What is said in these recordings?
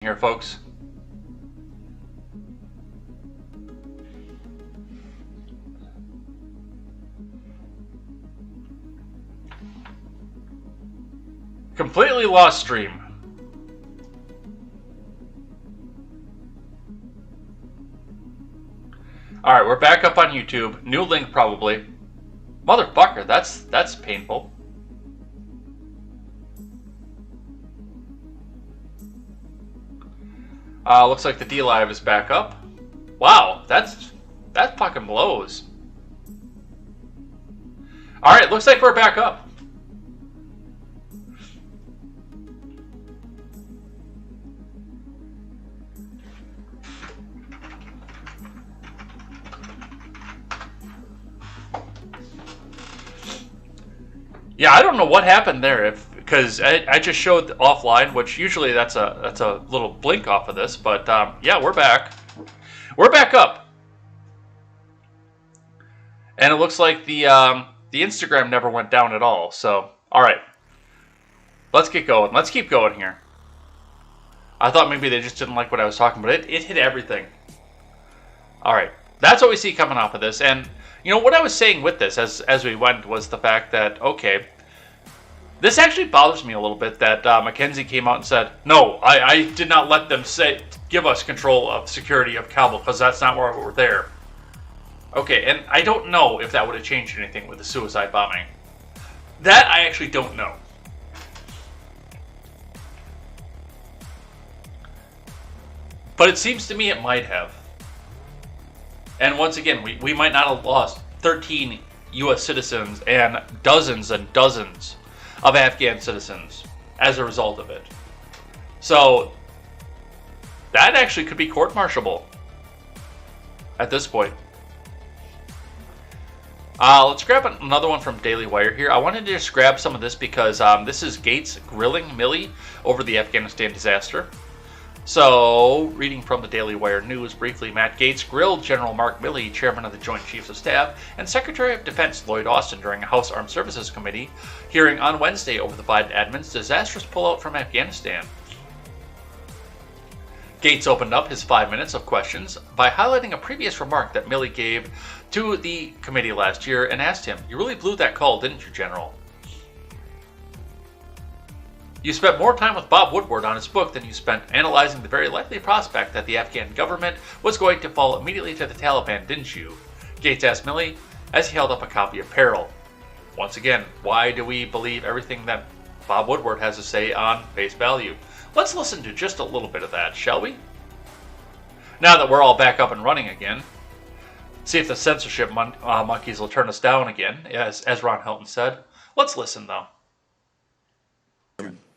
here, folks. Completely lost stream. Alright, we're back up on YouTube. New link probably. Motherfucker, that's painful. Looks like the D-Live is back up. Wow, that fucking blows. Alright, looks like we're back up. Yeah, I don't know what happened there, because I just showed offline, which usually that's a little blink off of this, but yeah, we're back. We're back up, and it looks like the Instagram never went down at all. So, all right, let's get going. Let's keep going here. I thought maybe they just didn't like what I was talking, but it hit everything. All right, that's what we see coming off of this, and. You know, what I was saying with this as we went was the fact that, okay, this actually bothers me a little bit that Mackenzie came out and said, no, I did not let them give us control of security of Kabul because that's not why we're there. Okay, and I don't know if that would have changed anything with the suicide bombing. That I actually don't know. But it seems to me it might have. And once again, we might not have lost 13 U.S. citizens and dozens of Afghan citizens as a result of it. So, that actually could be court-martialable at this point. Let's grab another one from Daily Wire here. I wanted to just grab some of this because this is Gates grilling Milley over the Afghanistan disaster. So, reading from the Daily Wire News briefly, Matt Gaetz grilled General Mark Milley, chairman of the Joint Chiefs of Staff, and Secretary of Defense Lloyd Austin during a House Armed Services Committee hearing on Wednesday over the Biden admin's disastrous pullout from Afghanistan. Gaetz opened up his 5 minutes of questions by highlighting a previous remark that Milley gave to the committee last year and asked him, "You really blew that call, didn't you, General? You spent more time with Bob Woodward on his book than you spent analyzing the very likely prospect that the Afghan government was going to fall immediately to the Taliban, didn't you?" Gaetz asked Milley as he held up a copy of Peril. Once again, why do we believe everything that Bob Woodward has to say on face value? Let's listen to just a little bit of that, shall we? Now that we're all back up and running again, see if the censorship monkeys will turn us down again, as Ron Helton said. Let's listen, though.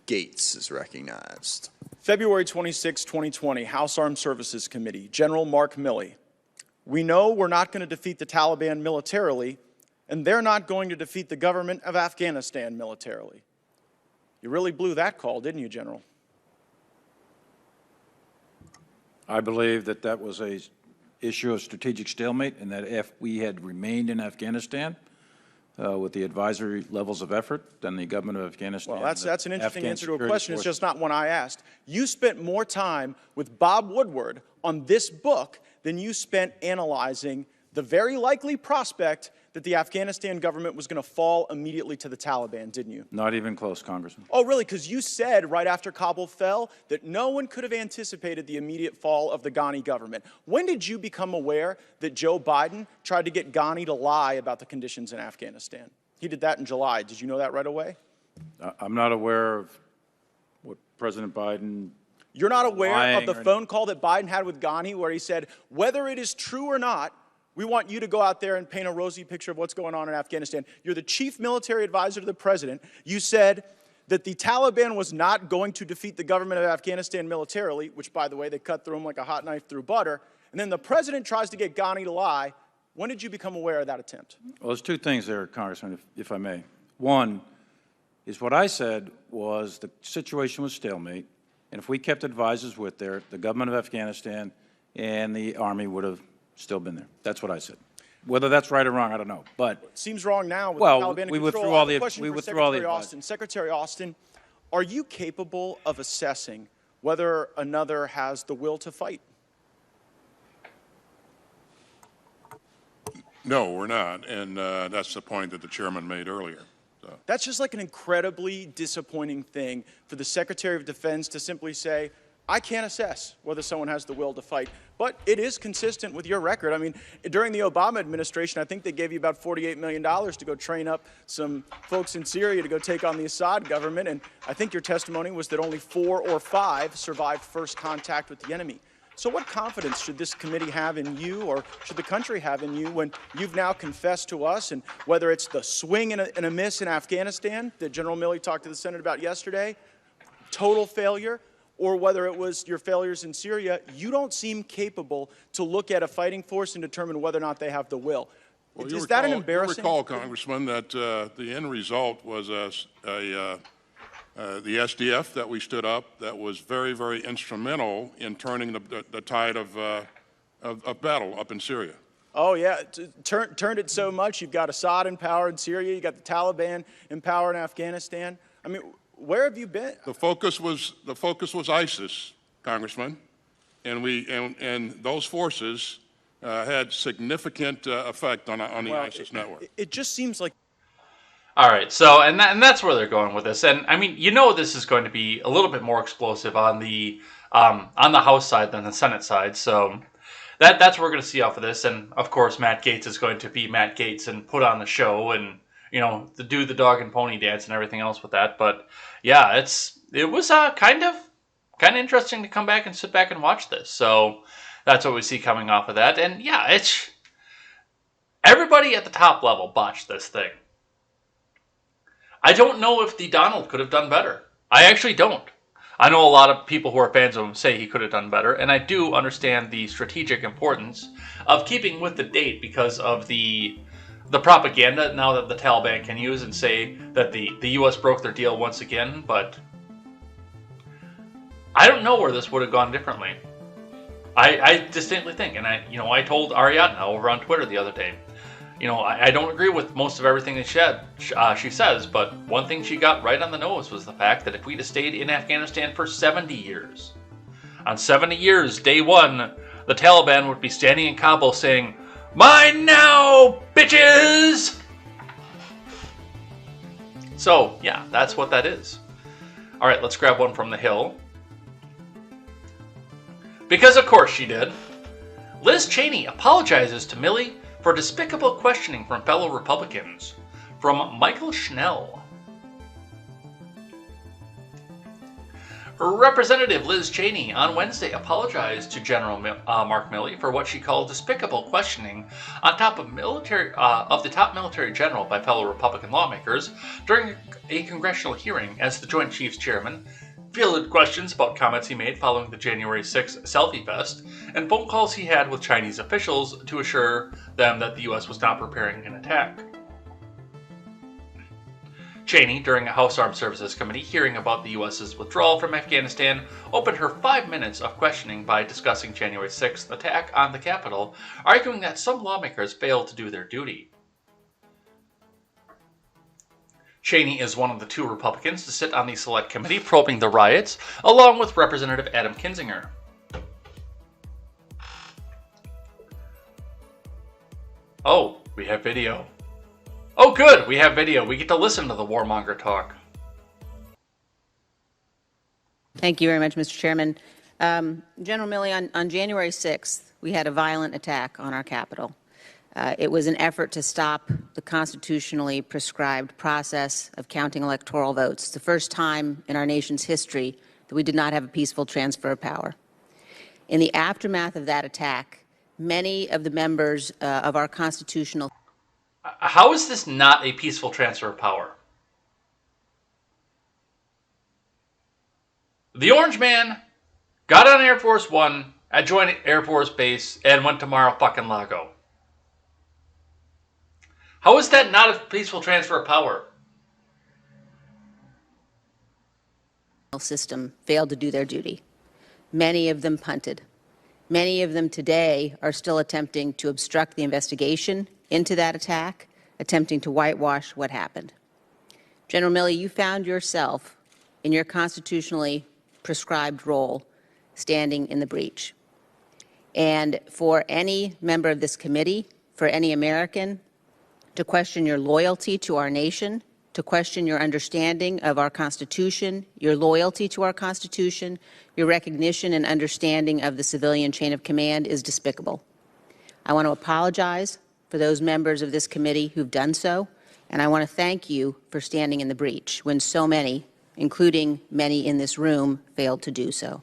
Gates is recognized. February 26, 2020, House Armed Services Committee, General Mark Milley. We know we're not going to defeat the Taliban militarily, and they're not going to defeat the government of Afghanistan militarily. You really blew that call, didn't you, General? I believe that that was an issue of strategic stalemate, and that if we had remained in Afghanistan, with the advisory levels of effort, than the government of Afghanistan. Well, that's an interesting answer to a question. It's just not one I asked. You spent more time with Bob Woodward on this book than you spent analyzing the very likely prospect that the Afghanistan government was going to fall immediately to the Taliban, didn't you? Not even close, Congressman. Oh, really? Because you said right after Kabul fell that no one could have anticipated the immediate fall of the Ghani government. When did you become aware that Joe Biden tried to get Ghani to lie about the conditions in Afghanistan? He did that in July. Did you know that right away? I'm not aware of what President Biden... You're not aware of the phone call that Biden had with Ghani where he said, whether it is true or not, we want you to go out there and paint a rosy picture of what's going on in Afghanistan. You're the chief military advisor to the president. You said that the Taliban was not going to defeat the government of Afghanistan militarily, which, by the way, they cut through them like a hot knife through butter. And then the president tries to get Ghani to lie. When did you become aware of that attempt? Well, there's two things there, Congressman, if I may. One is what I said was the situation was stalemate, and if we kept advisors with there, the government of Afghanistan and the Army would have still been there. That's what I said. Whether that's right or wrong, I don't know. But it seems wrong now with well, the Taliban in we control. withdrew all the Secretary Austin, are you capable of assessing whether another has the will to fight? No, we're not, and that's the point that the chairman made earlier. So. That's just like an incredibly disappointing thing for the Secretary of Defense to simply say, I can't assess whether someone has the will to fight, but it is consistent with your record. I mean, during the Obama administration, I think they gave you about $48 million to go train up some folks in Syria to go take on the Assad government, and I think your testimony was that only 4 or 5 survived first contact with the enemy. So what confidence should this committee have in you, or should the country have in you, when you've now confessed to us, and whether it's the swing and a miss in Afghanistan that General Milley talked to the Senate about yesterday, total failure, or whether it was your failures in Syria, you don't seem capable to look at a fighting force and determine whether or not they have the will. Well, Is that an embarrassing? You recall, Congressman, that the end result was the SDF that we stood up that was very, very instrumental in turning the tide of battle up in Syria. Oh, yeah. Turned it so much. You've got Assad in power in Syria. You've got the Taliban in power in Afghanistan. I mean, where have you been? The focus was ISIS, Congressman, and those forces had significant effect on the ISIS network. It just seems like. All right, so and that's where they're going with this, and I mean, you know, this is going to be a little bit more explosive on the House side than the Senate side, so that's what we're going to see off of this, and of course, Matt Gaetz is going to be Matt Gaetz and put on the show and do the dog and pony dance and everything else with that, but yeah, it was kind of interesting to come back and sit back and watch this, so that's what we see coming off of that, and yeah, it's everybody at the top level botched this thing. I don't know if the Donald could have done better. I actually don't. I know a lot of people who are fans of him say he could have done better, and I do understand the strategic importance of keeping with the date because of the propaganda now that the Taliban can use and say that the U.S. broke their deal once again, but I don't know where this would have gone differently. I distinctly think, and I told Ariadna over on Twitter the other day, I don't agree with most of everything that she says, but one thing she got right on the nose was the fact that if we'd have stayed in Afghanistan for 70 years, on 70 years, day one, the Taliban would be standing in Kabul saying, "Mine now, bitches!" So, yeah, that's what that is. All right, let's grab one from the Hill. Because of course she did. Liz Cheney apologizes to Milley for despicable questioning from fellow Republicans. From Michael Schnell. Representative Liz Cheney on Wednesday apologized to General Mark Milley for what she called despicable questioning on top of the top military general by fellow Republican lawmakers during a congressional hearing as the Joint Chiefs Chairman fielded questions about comments he made following the January 6th selfie fest and phone calls he had with Chinese officials to assure them that the U.S. was not preparing an attack. Cheney, during a House Armed Services Committee hearing about the U.S.'s withdrawal from Afghanistan, opened her 5 minutes of questioning by discussing January 6th attack on the Capitol, arguing that some lawmakers failed to do their duty. Cheney is one of the 2 Republicans to sit on the Select Committee probing the riots, along with Representative Adam Kinzinger. Oh, we have video. Oh good, we have video. We get to listen to the warmonger talk. Thank you very much, Mr. Chairman. General Milley, on January 6th, we had a violent attack on our Capitol. It was an effort to stop the constitutionally prescribed process of counting electoral votes. It's the first time in our nation's history that we did not have a peaceful transfer of power. In the aftermath of that attack, many of the members of our constitutional... How is this not a peaceful transfer of power? The Orange Man got on Air Force One at Joint Air Force Base and went to Mar-a-fucking-Lago. How is that not a peaceful transfer of power? System failed to do their duty. Many of them punted. Many of them today are still attempting to obstruct the investigation into that attack, attempting to whitewash what happened. General Milley, you found yourself in your constitutionally prescribed role standing in the breach. And for any member of this committee, for any American, to question your loyalty to our nation, to question your understanding of our Constitution, your loyalty to our Constitution, your recognition and understanding of the civilian chain of command is despicable. I want to apologize for those members of this committee who've done so, and I want to thank you for standing in the breach when so many, including many in this room, failed to do so.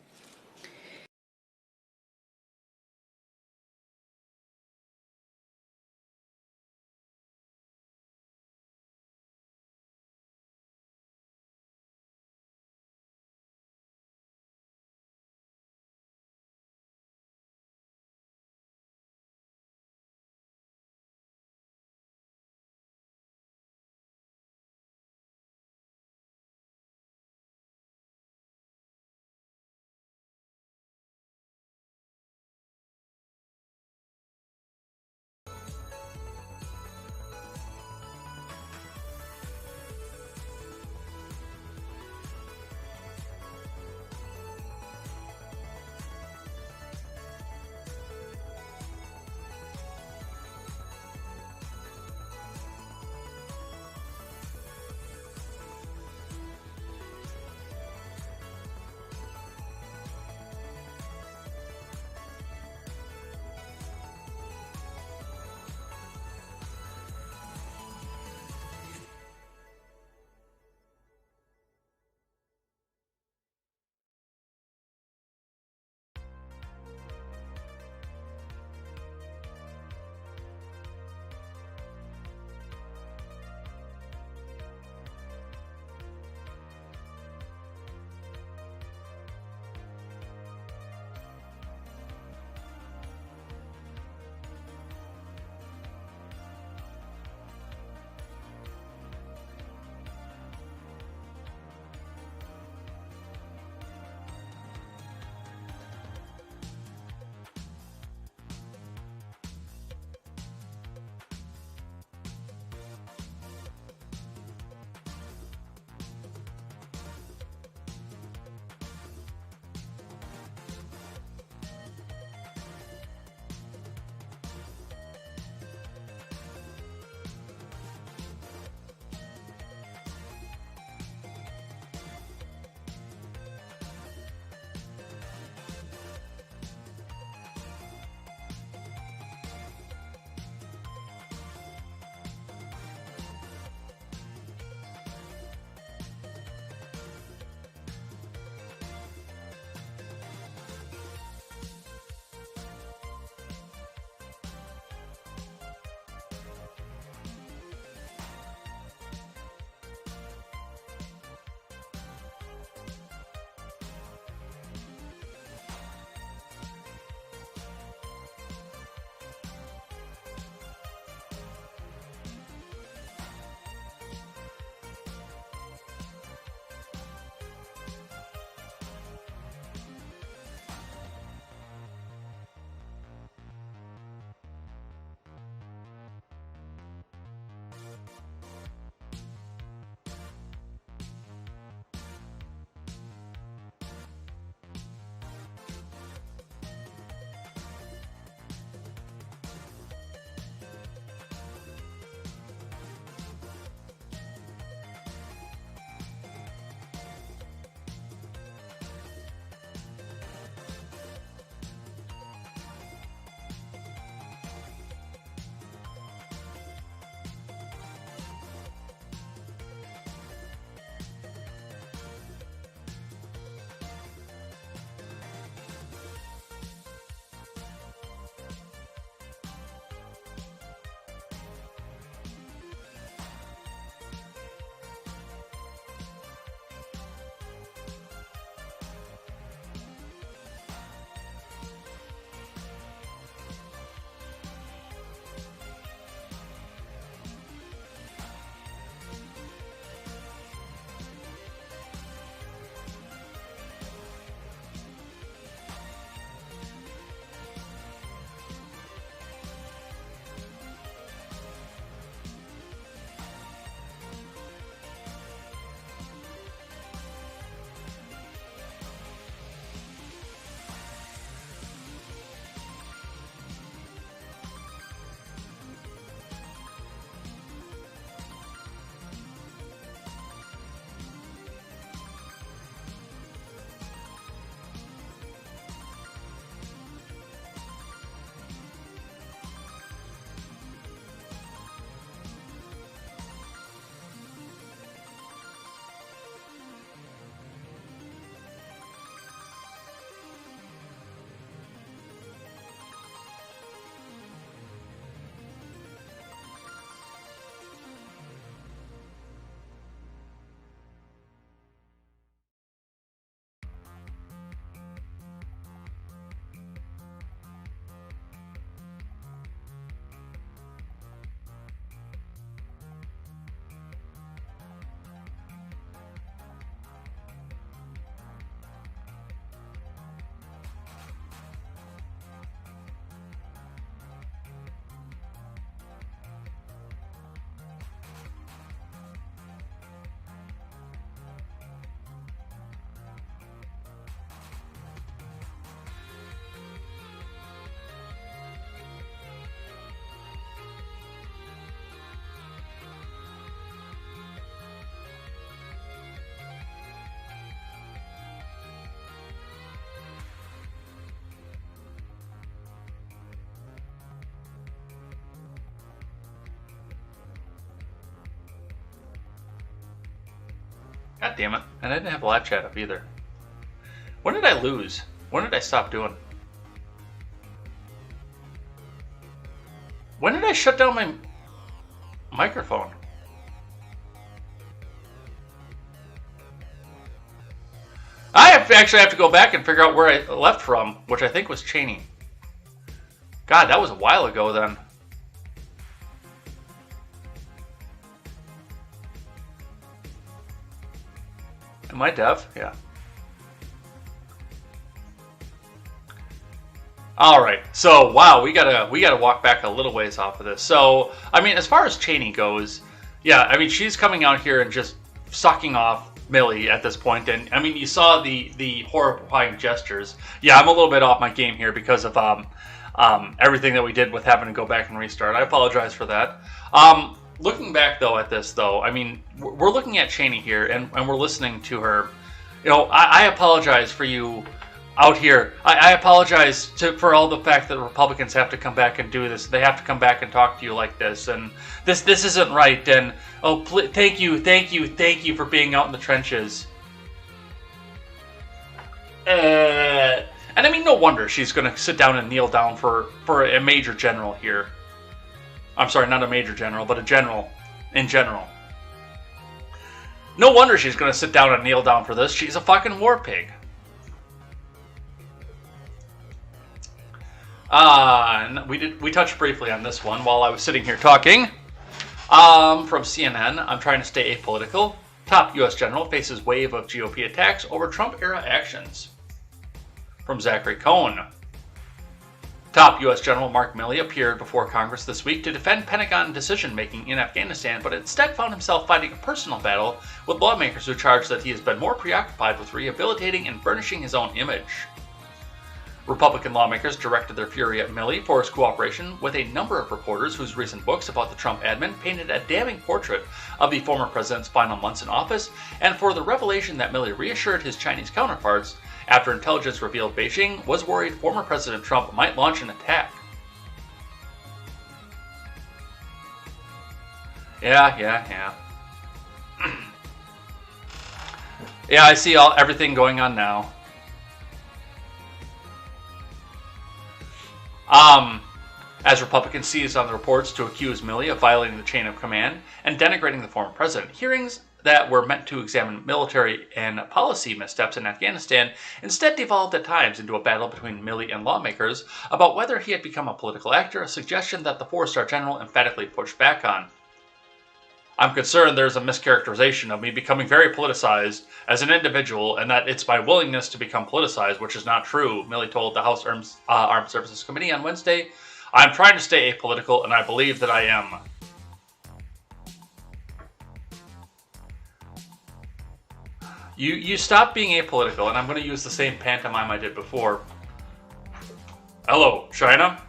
God damn it. And I didn't have live chat up either. When did I lose? When did I stop doing? When did I shut down my microphone? I actually have to go back and figure out where I left from, which I think was Cheney. God, that was a while ago then. Am I deaf? Yeah. All right. So, wow, we gotta walk back a little ways off of this. So, I mean, as far as Cheney goes, yeah, I mean, she's coming out here and just sucking off Millie at this point, and I mean, you saw the horrifying gestures. Yeah, I'm a little bit off my game here because of everything that we did with having to go back and restart. I apologize for that. Looking back though at this though, I mean, we're looking at Cheney here, and we're listening to her. You know, I apologize for you out here. I apologize for all the fact that Republicans have to come back and do this. They have to come back and talk to you like this, and this isn't right. And oh, thank you for being out in the trenches. And I mean, no wonder she's going to sit down and kneel down for a major general here. I'm sorry, not a major general, but a general in general. No wonder she's going to sit down and kneel down for this. She's a fucking war pig. We touched briefly on this one while I was sitting here talking. From CNN, I'm trying to stay apolitical. Top U.S. general faces wave of GOP attacks over Trump-era actions. From Zachary Cohn. Top U.S. General Mark Milley appeared before Congress this week to defend Pentagon decision-making in Afghanistan, but instead found himself fighting a personal battle with lawmakers who charged that he has been more preoccupied with rehabilitating and burnishing his own image. Republican lawmakers directed their fury at Milley for his cooperation with a number of reporters whose recent books about the Trump admin painted a damning portrait of the former president's final months in office, and for the revelation that Milley reassured his Chinese counterparts after intelligence revealed Beijing was worried former President Trump might launch an attack. Yeah. Yeah, I see everything going on now. As Republicans seized on the reports to accuse Milley of violating the chain of command and denigrating the former president, hearings that were meant to examine military and policy missteps in Afghanistan instead devolved at times into a battle between Milley and lawmakers about whether he had become a political actor, a suggestion that the four-star general emphatically pushed back on. I'm concerned there's a mischaracterization of me becoming very politicized as an individual, and that it's my willingness to become politicized, which is not true, Milley told the House Armed Services Committee on Wednesday. I'm trying to stay apolitical, and I believe that I am. You stop being apolitical, and I'm going to use the same pantomime I did before. Hello, China?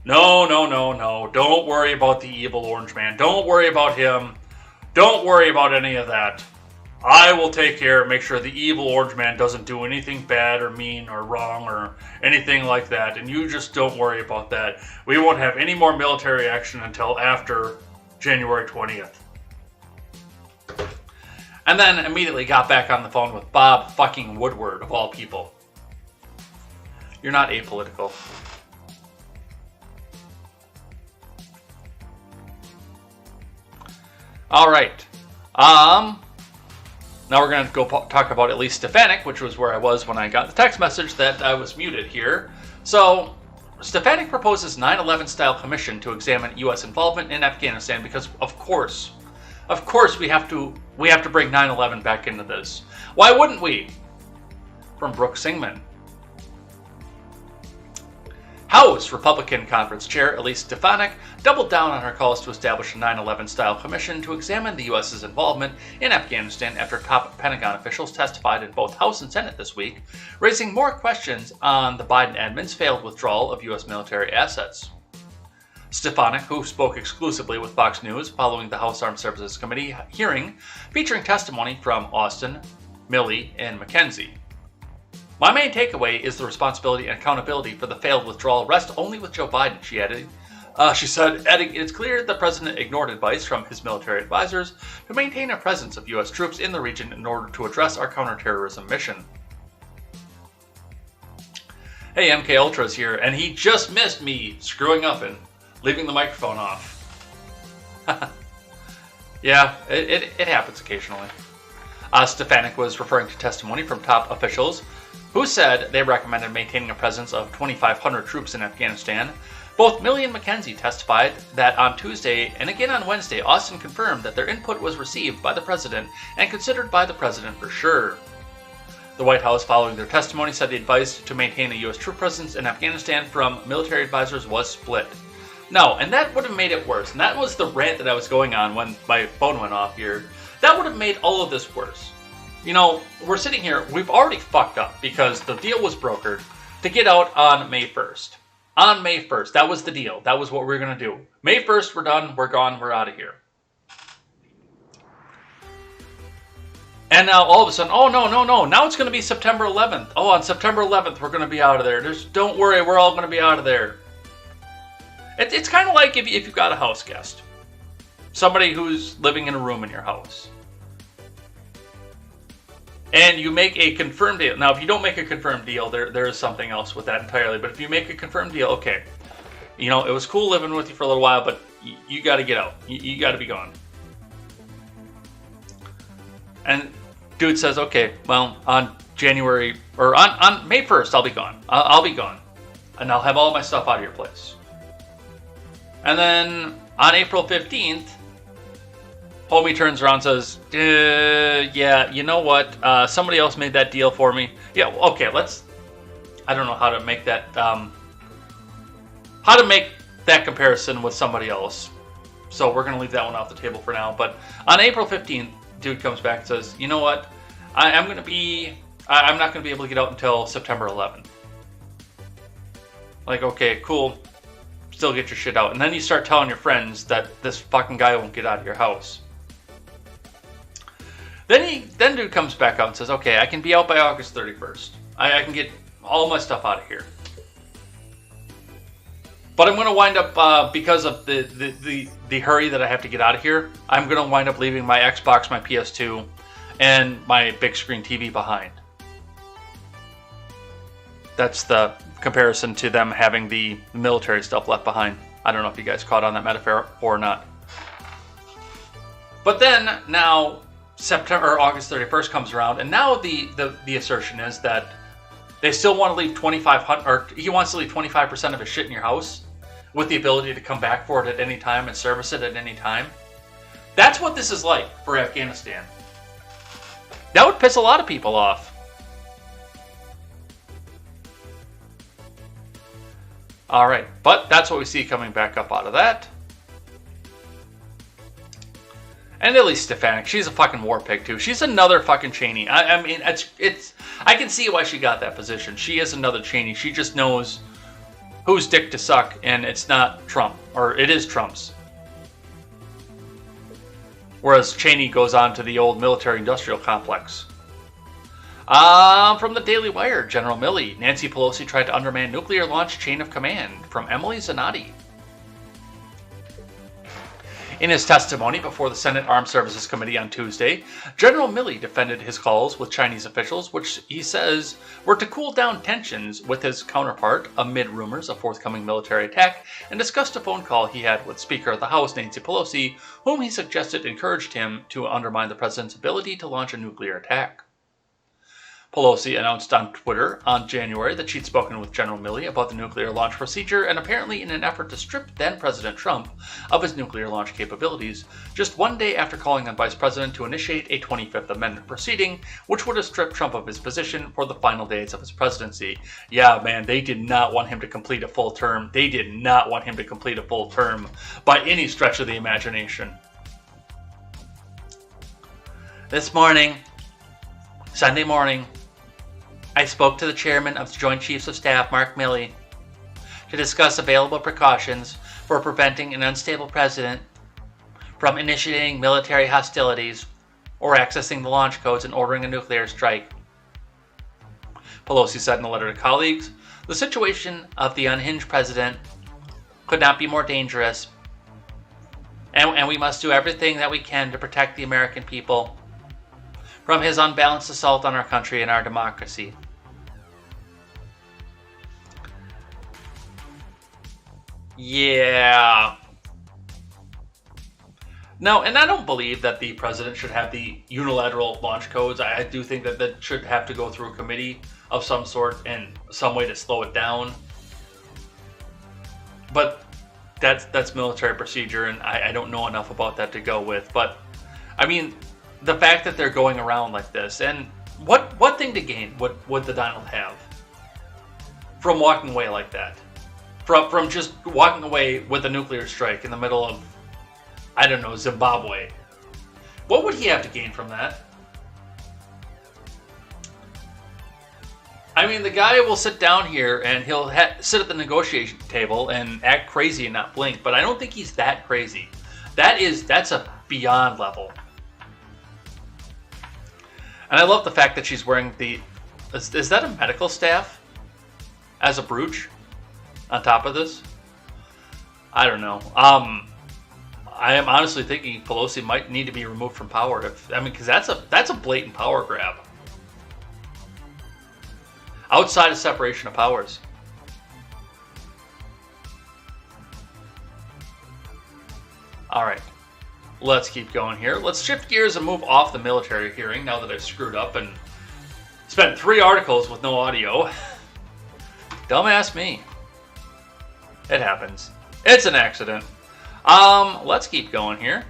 No. Don't worry about the evil orange man. Don't worry about him. Don't worry about any of that. I will take care, make sure the evil orange man doesn't do anything bad or mean or wrong or anything like that. And you just don't worry about that. We won't have any more military action until after January 20th. And then immediately got back on the phone with Bob fucking Woodward, of all people. You're not apolitical. All right. Now we're going to go talk about at least Stefanik, which was where I was when I got the text message that I was muted here. So, Stefanik proposes 9/11 style commission to examine U.S. involvement in Afghanistan because, of course, we have to bring 9/11 back into this. Why wouldn't we? From Brooke Singman. House Republican Conference Chair Elise Stefanik doubled down on her calls to establish a 9/11 style commission to examine the U.S.'s involvement in Afghanistan after top Pentagon officials testified in both House and Senate this week, raising more questions on the Biden admin's failed withdrawal of U.S. military assets. Stefanik, who spoke exclusively with Fox News following the House Armed Services Committee hearing, featuring testimony from Austin, Milley, and McKenzie. My main takeaway is the responsibility and accountability for the failed withdrawal rest only with Joe Biden, she added, She said, adding, it's clear the president ignored advice from his military advisors to maintain a presence of U.S. troops in the region in order to address our counterterrorism mission. Hey, MK Ultra's here, and he just missed me screwing up and leaving the microphone off. Yeah, it happens occasionally. Stefanik was referring to testimony from top officials who said they recommended maintaining a presence of 2,500 troops in Afghanistan. Both Milley and McKenzie testified that on Tuesday and again on Wednesday, Austin confirmed that their input was received by the president and considered by the president for sure. The White House, following their testimony, said the advice to maintain a U.S. troop presence in Afghanistan from military advisors was split. No, and that would have made it worse. And that was the rant that I was going on when my phone went off here. That would have made all of this worse. You know, we're sitting here, we've already fucked up because the deal was brokered to get out on May 1st. On May 1st, that was the deal. That was what we were going to do. May 1st, we're done, we're gone, we're out of here. And now all of a sudden, oh no, now it's going to be September 11th. Oh, on September 11th, we're going to be out of there. Don't worry, we're all going to be out of there. It's kind of like if you've got a house guest. Somebody who's living in a room in your house. And you make a confirmed deal. Now, if you don't make a confirmed deal, there is something else with that entirely. But if you make a confirmed deal, okay. You know, it was cool living with you for a little while, but you got to get out. You got to be gone. And dude says, okay, well, on January, or on May 1st, I'll be gone. I'll be gone. And I'll have all my stuff out of your place. And then on April 15th, homie turns around and says, yeah, you know what? Somebody else made that deal for me. Yeah, okay, I don't know how to make that, comparison with somebody else. So we're going to leave that one off the table for now. But on April 15th, dude comes back and says, you know what? I'm not going to be able to get out until September 11th. Like, okay, cool. Still get your shit out. And then you start telling your friends that this fucking guy won't get out of your house. Then dude comes back out and says, okay, I can be out by August 31st. I can get all my stuff out of here. But I'm going to wind up, because of the hurry that I have to get out of here, I'm going to wind up leaving my Xbox, my PS2, and my big screen TV behind. That's the comparison to them having the military stuff left behind. I don't know if you guys caught on that metaphor or not. But then, now, September or August 31st comes around, and now the assertion is that they still want to leave 2,500, or he wants to leave 25% of his shit in your house with the ability to come back for it at any time and service it at any time. That's what this is like for Afghanistan. That would piss a lot of people off. All right, but that's what we see coming back up out of that. And at least Stefanik, she's a fucking war pig too. She's another fucking Cheney. I mean, I can see why she got that position. She is another Cheney. She just knows whose dick to suck, and it's not Trump, or it is Trump's. Whereas Cheney goes on to the old military-industrial complex. From the Daily Wire, General Milley, Nancy Pelosi tried to undermine nuclear launch chain of command, from Emily Zanotti. In his testimony before the Senate Armed Services Committee on Tuesday, General Milley defended his calls with Chinese officials, which he says were to cool down tensions with his counterpart amid rumors of forthcoming military attack, and discussed a phone call he had with Speaker of the House Nancy Pelosi, whom he suggested encouraged him to undermine the president's ability to launch a nuclear attack. Pelosi announced on Twitter on January that she'd spoken with General Milley about the nuclear launch procedure, and apparently in an effort to strip then-President Trump of his nuclear launch capabilities, just one day after calling on Vice President to initiate a 25th Amendment proceeding, which would have stripped Trump of his position for the final days of his presidency. Yeah, man, they did not want him to complete a full term. They did not want him to complete a full term by any stretch of the imagination. This morning, Sunday morning, I spoke to the chairman of the Joint Chiefs of Staff, Mark Milley, to discuss available precautions for preventing an unstable president from initiating military hostilities or accessing the launch codes and ordering a nuclear strike. Pelosi said in a letter to colleagues, the situation of the unhinged president could not be more dangerous. And we must do everything that we can to protect the American people from his unbalanced assault on our country and our democracy. Yeah. No, and I don't believe that the president should have the unilateral launch codes. I do think that that should have to go through a committee of some sort and some way to slow it down. But that's military procedure, and I don't know enough about that to go with. But, I mean, the fact that they're going around like this, and what thing to gain would the Donald have from walking away like that? From just walking away with a nuclear strike in the middle of, I don't know, Zimbabwe. What would he have to gain from that? I mean, the guy will sit down here and he'll sit at the negotiation table and act crazy and not blink, but I don't think he's that crazy. That's a beyond level. And I love the fact that she's wearing the... Is that a medical staff? As a brooch? On top of this? I don't know. I am honestly thinking Pelosi might need to be removed from power. Because that's a blatant power grab. Outside of separation of powers. All right. Let's keep going here. Let's shift gears and move off the military hearing now that I've screwed up and spent 3 articles with no audio. Dumbass me. It happens. It's an accident. Let's keep going here.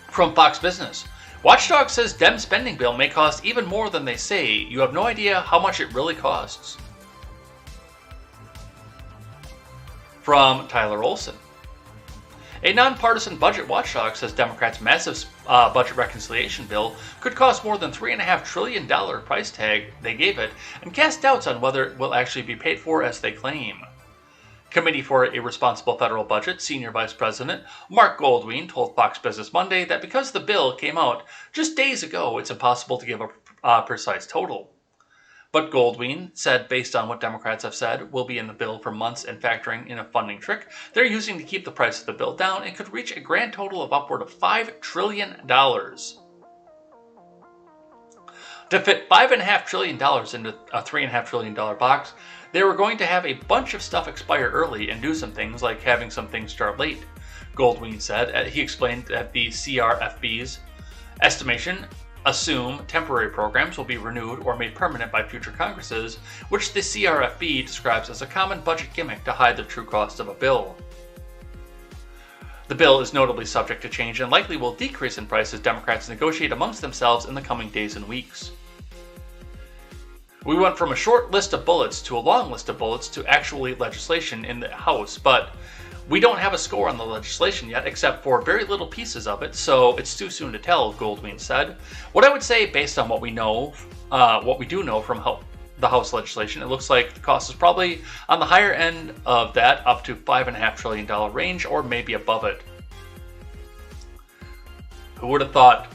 From Fox Business. Watchdog says Dem spending bill may cost even more than they say. You have no idea how much it really costs. From Tyler Olson. A nonpartisan budget watchdog says Democrats' massive budget reconciliation bill could cost more than $3.5 trillion price tag they gave it, and cast doubts on whether it will actually be paid for as they claim. Committee for a Responsible Federal Budget Senior Vice President Mark Goldwein told Fox Business Monday that because the bill came out just days ago, it's impossible to give a precise total. But Goldwein said based on what Democrats have said will be in the bill for months and factoring in a funding trick they're using to keep the price of the bill down, it could reach a grand total of upward of $5 trillion. To fit $5.5 trillion into a $3.5 trillion box, they were going to have a bunch of stuff expire early and do some things like having some things start late, Goldwein said. He explained that the CRFB's estimation assume temporary programs will be renewed or made permanent by future Congresses, which the CRFB describes as a common budget gimmick to hide the true cost of a bill. The bill is notably subject to change and likely will decrease in price as Democrats negotiate amongst themselves in the coming days and weeks. We went from a short list of bullets to a long list of bullets to actually legislation in the House, but we don't have a score on the legislation yet except for very little pieces of it, so it's too soon to tell, Goldwein said. What I would say, based on what we know, what we do know from the House legislation, it looks like the cost is probably on the higher end of that, up to $5.5 trillion range, or maybe above it. Who would have thought?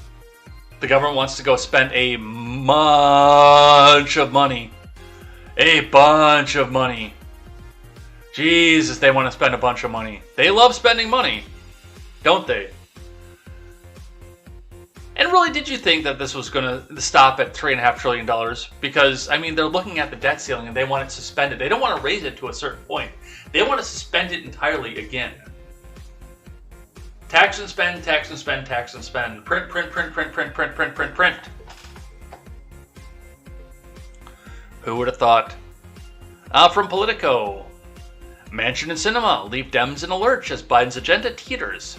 The government wants to go spend a bunch of money. A bunch of money. Jesus, they want to spend a bunch of money. They love spending money, don't they? And really, did you think that this was going to stop at $3.5 trillion? Because, I mean, they're looking at the debt ceiling and they want it suspended. They don't want to raise it to a certain point. They want to suspend it entirely again. Tax and spend, tax and spend, tax and spend. Print, print, print, print, print, print, print, print, print. Who would have thought? From Politico. Manchin and Sinema leave Dems in a lurch as Biden's agenda teeters.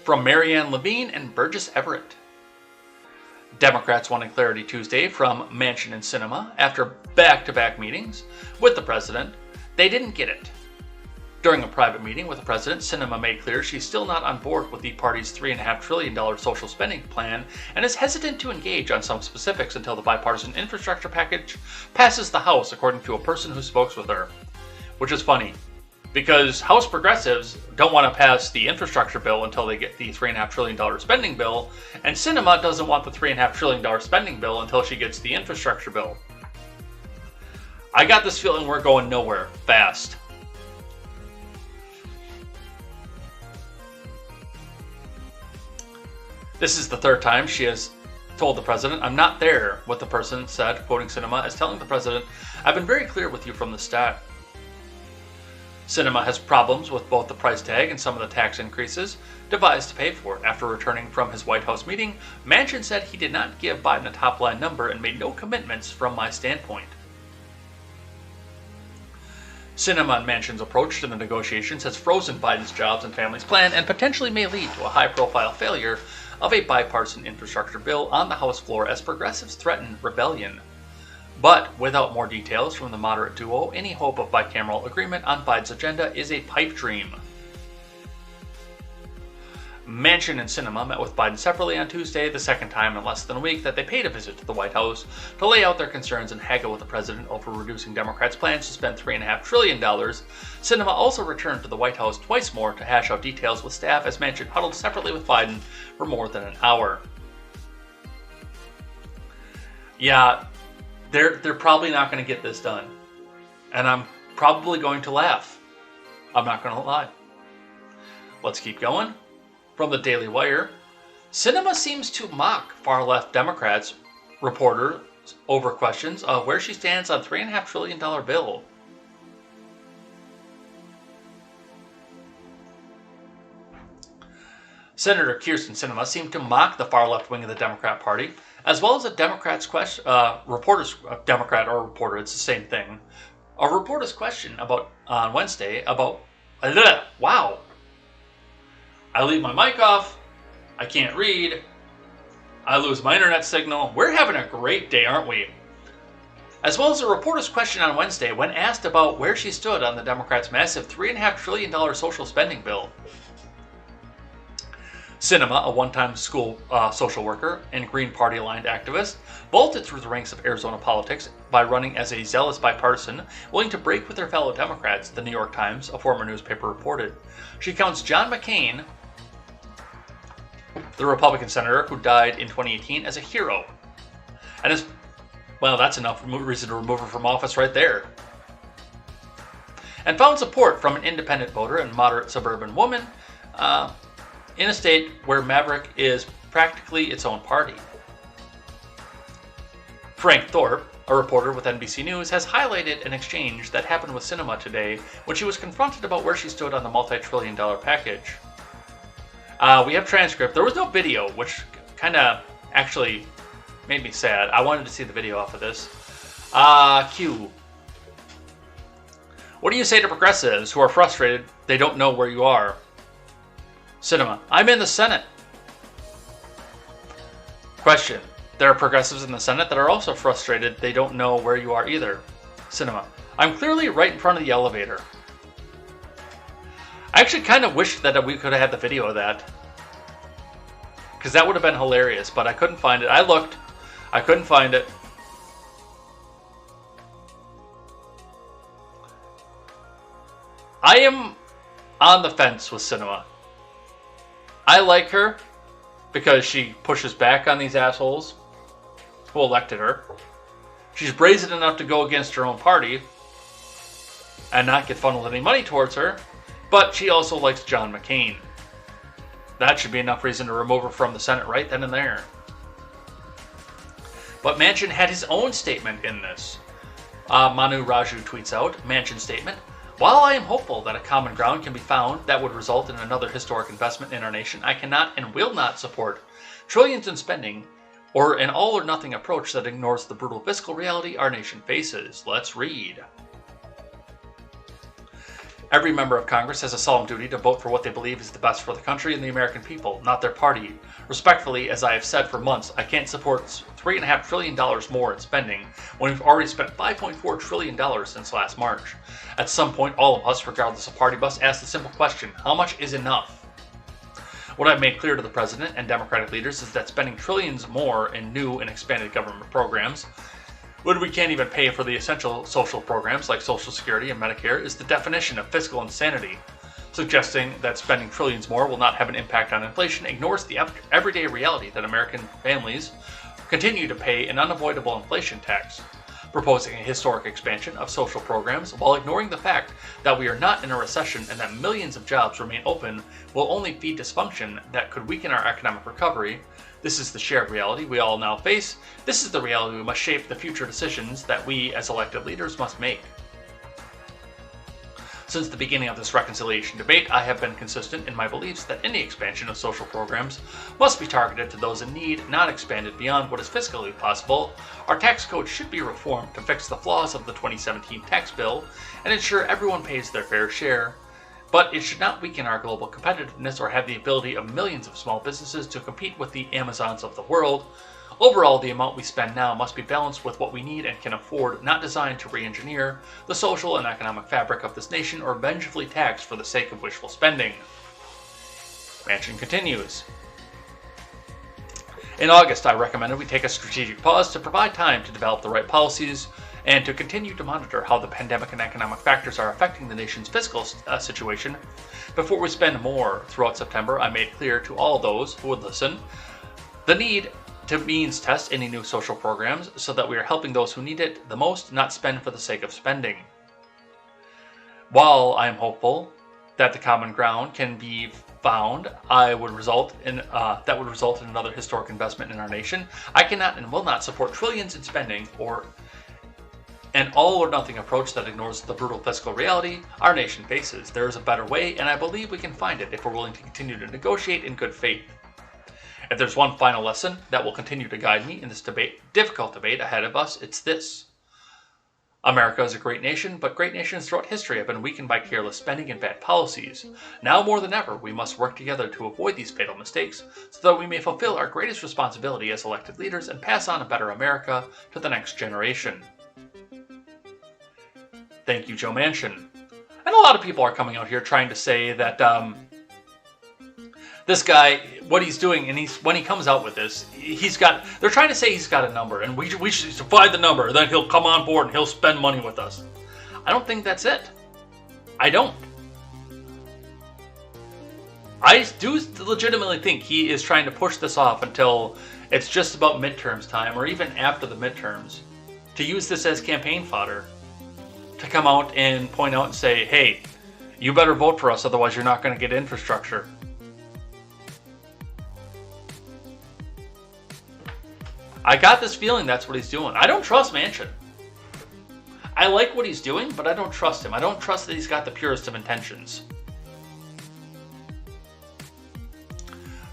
From Marianne Levine and Burgess Everett. Democrats wanting clarity Tuesday from Manchin and Sinema after back-to-back meetings with the president. They didn't get it. During a private meeting with the president, Sinema made clear she's still not on board with the party's $3.5 trillion social spending plan and is hesitant to engage on some specifics until the bipartisan infrastructure package passes the House, according to a person who spoke with her. Which is funny, because House progressives don't want to pass the infrastructure bill until they get the $3.5 trillion spending bill, and Sinema doesn't want the $3.5 trillion spending bill until she gets the infrastructure bill. I got this feeling we're going nowhere fast. This is the third time she has told the president, "I'm not there," what the person said, quoting Sinema as telling the president, "I've been very clear with you from the start." Sinema has problems with both the price tag and some of the tax increases devised to pay for it. After returning from his White House meeting, Manchin said he did not give Biden a top-line number and made no commitments from my standpoint. Sinema and Manchin's approach to the negotiations has frozen Biden's jobs and families plan and potentially may lead to a high-profile failure of a bipartisan infrastructure bill on the House floor as progressives threaten rebellion. But without more details from the moderate duo, any hope of bicameral agreement on Biden's agenda is a pipe dream. Manchin and Sinema met with Biden separately on Tuesday, the second time in less than a week that they paid a visit to the White House to lay out their concerns and haggle with the president over reducing Democrats' plans to spend $3.5 trillion. Sinema also returned to the White House twice more to hash out details with staff as Manchin huddled separately with Biden for more than an hour. Yeah, they're probably not going to get this done. And I'm probably going to laugh. I'm not going to lie. Let's keep going. From the Daily Wire, Sinema seems to mock far-left Democrats reporters over questions of where she stands on $3.5 trillion bill. Senator Kyrsten Sinema seemed to mock the far-left wing of the Democrat Party, as well as a Democrat, it's the same thing. A reporter's question on Wednesday about, wow. I leave my mic off, I can't read, I lose my internet signal. We're having a great day, aren't we? As well as a reporter's question on Wednesday when asked about where she stood on the Democrats' massive $3.5 trillion social spending bill. Sinema, a one-time school social worker and Green Party-aligned activist, vaulted through the ranks of Arizona politics by running as a zealous bipartisan, willing to break with her fellow Democrats, the New York Times, a former newspaper, reported. She counts John McCain, the Republican senator who died in 2018, as a hero. And that's enough reason to remove her from office right there. And found support from an independent voter and moderate suburban woman in a state where Maverick is practically its own party. Frank Thorpe, a reporter with NBC News, has highlighted an exchange that happened with Sinema today when she was confronted about where she stood on the multi-trillion-dollar package. We have transcript. There was no video, which kind of actually made me sad. I wanted to see the video off of this. Q. What do you say to progressives who are frustrated they don't know where you are? Sinema. I'm in the Senate. Question. There are progressives in the Senate that are also frustrated they don't know where you are either. Sinema. I'm clearly right in front of the elevator. I actually kind of wish that we could have had the video of that. Because that would have been hilarious, but I couldn't find it. I looked. I couldn't find it. I am on the fence with Sinema. I like her because she pushes back on these assholes who elected her. She's brazen enough to go against her own party and not get funneled any money towards her. But she also likes John McCain. That should be enough reason to remove her from the Senate right then and there. But Manchin had his own statement in this. Manu Raju tweets out, Manchin's statement, "While I am hopeful that a common ground can be found that would result in another historic investment in our nation, I cannot and will not support trillions in spending or an all-or-nothing approach that ignores the brutal fiscal reality our nation faces." Let's read. Every member of Congress has a solemn duty to vote for what they believe is the best for the country and the American people, not their party. Respectfully, as I have said for months, I can't support $3.5 trillion more in spending when we've already spent $5.4 trillion since last March. At some point, all of us, regardless of party, must ask the simple question, how much is enough? What I've made clear to the President and Democratic leaders is that spending trillions more in new and expanded government programs, when we can't even pay for the essential social programs like Social Security and Medicare, is the definition of fiscal insanity. Suggesting that spending trillions more will not have an impact on inflation ignores the everyday reality that American families continue to pay an unavoidable inflation tax. proposing a historic expansion of social programs while ignoring the fact that we are not in a recession and that millions of jobs remain open will only feed dysfunction that could weaken our economic recovery. This is the shared reality we all now face. This is the reality we must shape the future decisions that we as elected leaders must make. Since the beginning of this reconciliation debate, I have been consistent in my beliefs that any expansion of social programs must be targeted to those in need, not expanded beyond what is fiscally possible. Our tax code should be reformed to fix the flaws of the 2017 tax bill and ensure everyone pays their fair share. But it should not weaken our global competitiveness or have the ability of millions of small businesses to compete with the Amazons of the world. Overall, the amount we spend now must be balanced with what we need and can afford, not designed to re-engineer the social and economic fabric of this nation or vengefully tax for the sake of wishful spending. Manchin continues. In August, I recommended we take a strategic pause to provide time to develop the right policies and to continue to monitor how the pandemic and economic factors are affecting the nation's fiscal situation. Before we spend more throughout September, I made clear to all those who would listen the need to means test any new social programs so that we are helping those who need it the most, not spend for the sake of spending. While I am hopeful that the common ground can be found, that would result in another historic investment in our nation, I cannot and will not support trillions in spending or an all-or-nothing approach that ignores the brutal fiscal reality our nation faces. There is a better way, and I believe we can find it if we're willing to continue to negotiate in good faith. If there's one final lesson that will continue to guide me in this difficult debate ahead of us, it's this. America is a great nation, but great nations throughout history have been weakened by careless spending and bad policies. Now more than ever, we must work together to avoid these fatal mistakes so that we may fulfill our greatest responsibility as elected leaders and pass on a better America to the next generation. Thank you, Joe Manchin. And a lot of people are coming out here trying to say that this guy, what he's doing, and when he comes out with this, they're trying to say he's got a number, and we should find the number, then he'll come on board and he'll spend money with us. I don't think that's it. I don't. I do legitimately think he is trying to push this off until it's just about midterms time, or even after the midterms, to use this as campaign fodder, to come out and point out and say, hey, you better vote for us, otherwise you're not going to get infrastructure. I got this feeling that's what he's doing. I don't trust Manchin. I like what he's doing, but I don't trust him. I don't trust that he's got the purest of intentions.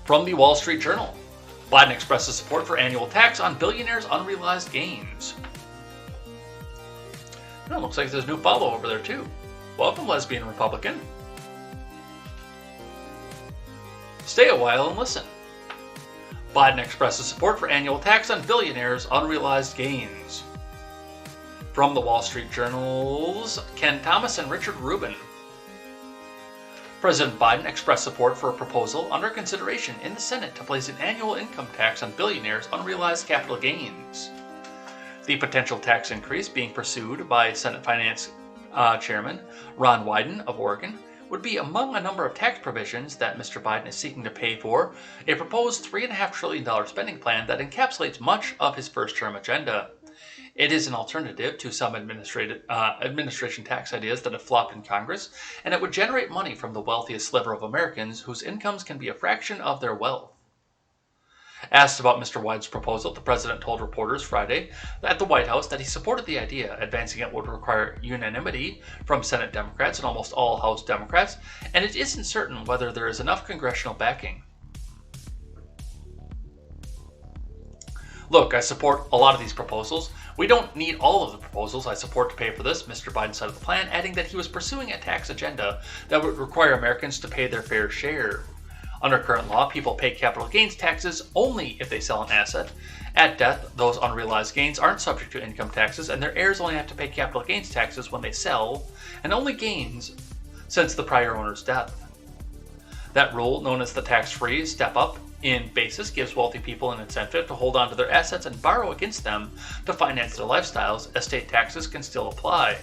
From the Wall Street Journal, Biden expresses support for annual tax on billionaires' unrealized gains. Oh, looks like there's a new follow over there too. Welcome, lesbian Republican. Stay a while and listen. Biden expresses support for annual tax on billionaires' unrealized gains. From the Wall Street Journal's Ken Thomas and Richard Rubin. President Biden expressed support for a proposal under consideration in the Senate to place an annual income tax on billionaires' unrealized capital gains. The potential tax increase being pursued by Senate Finance Chairman Ron Wyden of Oregon would be among a number of tax provisions that Mr. Biden is seeking to pay for a proposed $3.5 trillion spending plan that encapsulates much of his first-term agenda. It is an alternative to some administration tax ideas that have flopped in Congress, and it would generate money from the wealthiest sliver of Americans whose incomes can be a fraction of their wealth. Asked about Mr. Wyden's proposal, the president told reporters Friday at the White House that he supported the idea. Advancing it would require unanimity from Senate Democrats and almost all House Democrats, and it isn't certain whether there is enough congressional backing. Look, I support a lot of these proposals. We don't need all of the proposals I support to pay for this, Mr. Biden said of the plan, adding that he was pursuing a tax agenda that would require Americans to pay their fair share. Under current law, people pay capital gains taxes only if they sell an asset. At death, those unrealized gains aren't subject to income taxes, and their heirs only have to pay capital gains taxes when they sell, and only gains since the prior owner's death. That rule, known as the tax-free step-up in basis, gives wealthy people an incentive to hold on to their assets and borrow against them to finance their lifestyles. Estate taxes can still apply.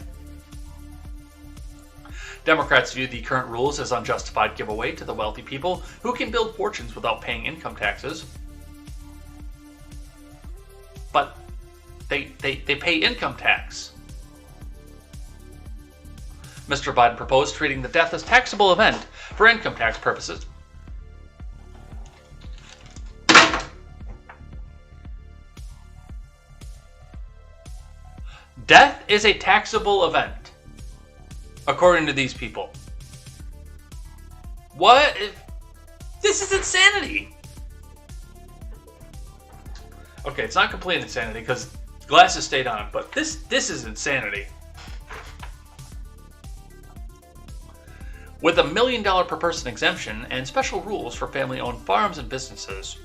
Democrats view the current rules as unjustified giveaway to the wealthy people who can build fortunes without paying income taxes. But They pay income tax. Mr. Biden proposed treating the death as taxable event for income tax purposes. Death is a taxable event, according to these people. What? This is insanity. Okay, it's not complete insanity because glasses stayed on, but this is insanity. With a $1 million per person exemption and special rules for family-owned farms and businesses.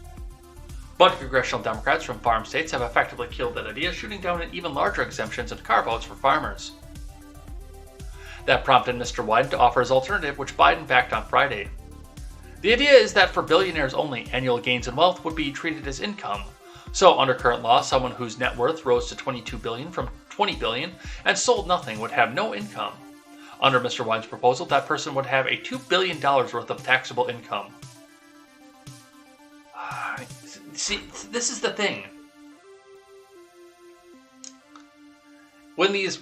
But congressional Democrats from farm states have effectively killed that idea, shooting down even larger exemptions and carve-outs for farmers. That prompted Mr. Wyden to offer his alternative, which Biden backed on Friday. The idea is that for billionaires only, annual gains in wealth would be treated as income. So under current law, someone whose net worth rose to $22 billion from $20 billion and sold nothing would have no income. Under Mr. Wyden's proposal, that person would have a $2 billion worth of taxable income. See, this is the thing. When these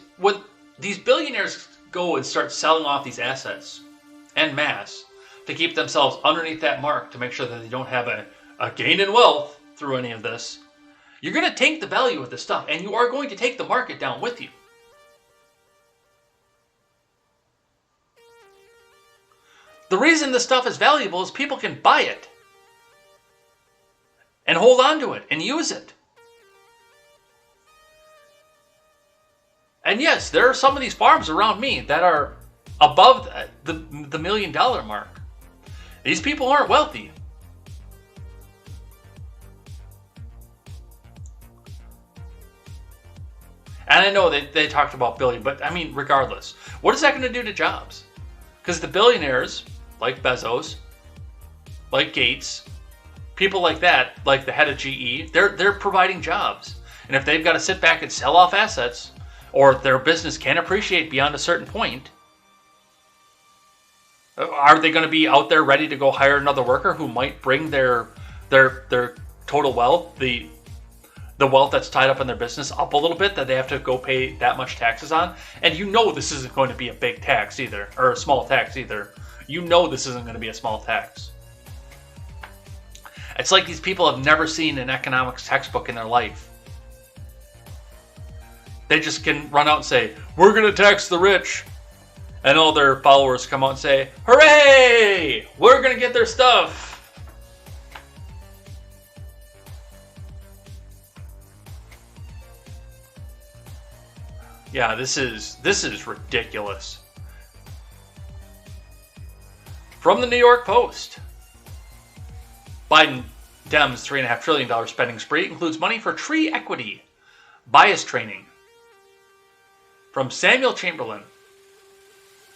billionaires go and start selling off these assets en masse to keep themselves underneath that mark to make sure that they don't have a gain in wealth through any of this, you're going to tank the value of this stuff, and you are going to take the market down with you. The reason this stuff is valuable is people can buy it and hold on to it and use it. And yes, there are some of these farms around me that are above the $1 million mark. These people aren't wealthy. And I know they talked about billion, but I mean, regardless, what is that going to do to jobs? Because the billionaires, like Bezos, like Gates, people like that, like the head of GE, they're providing jobs. And if they've got to sit back and sell off assets, or their business can't appreciate beyond a certain point, are they going to be out there ready to go hire another worker who might bring their total wealth, the wealth that's tied up in their business, up a little bit that they have to go pay that much taxes on? And you know this isn't going to be a big tax either, or a small tax either. You know this isn't going to be a small tax. It's like these people have never seen an economics textbook in their life. They just can run out and say, we're going to tax the rich. And all their followers come out and say, hooray! We're going to get their stuff. Yeah, this is ridiculous. From the New York Post. Biden Dems' $3.5 trillion spending spree includes money for tree equity, bias training. From Samuel Chamberlain.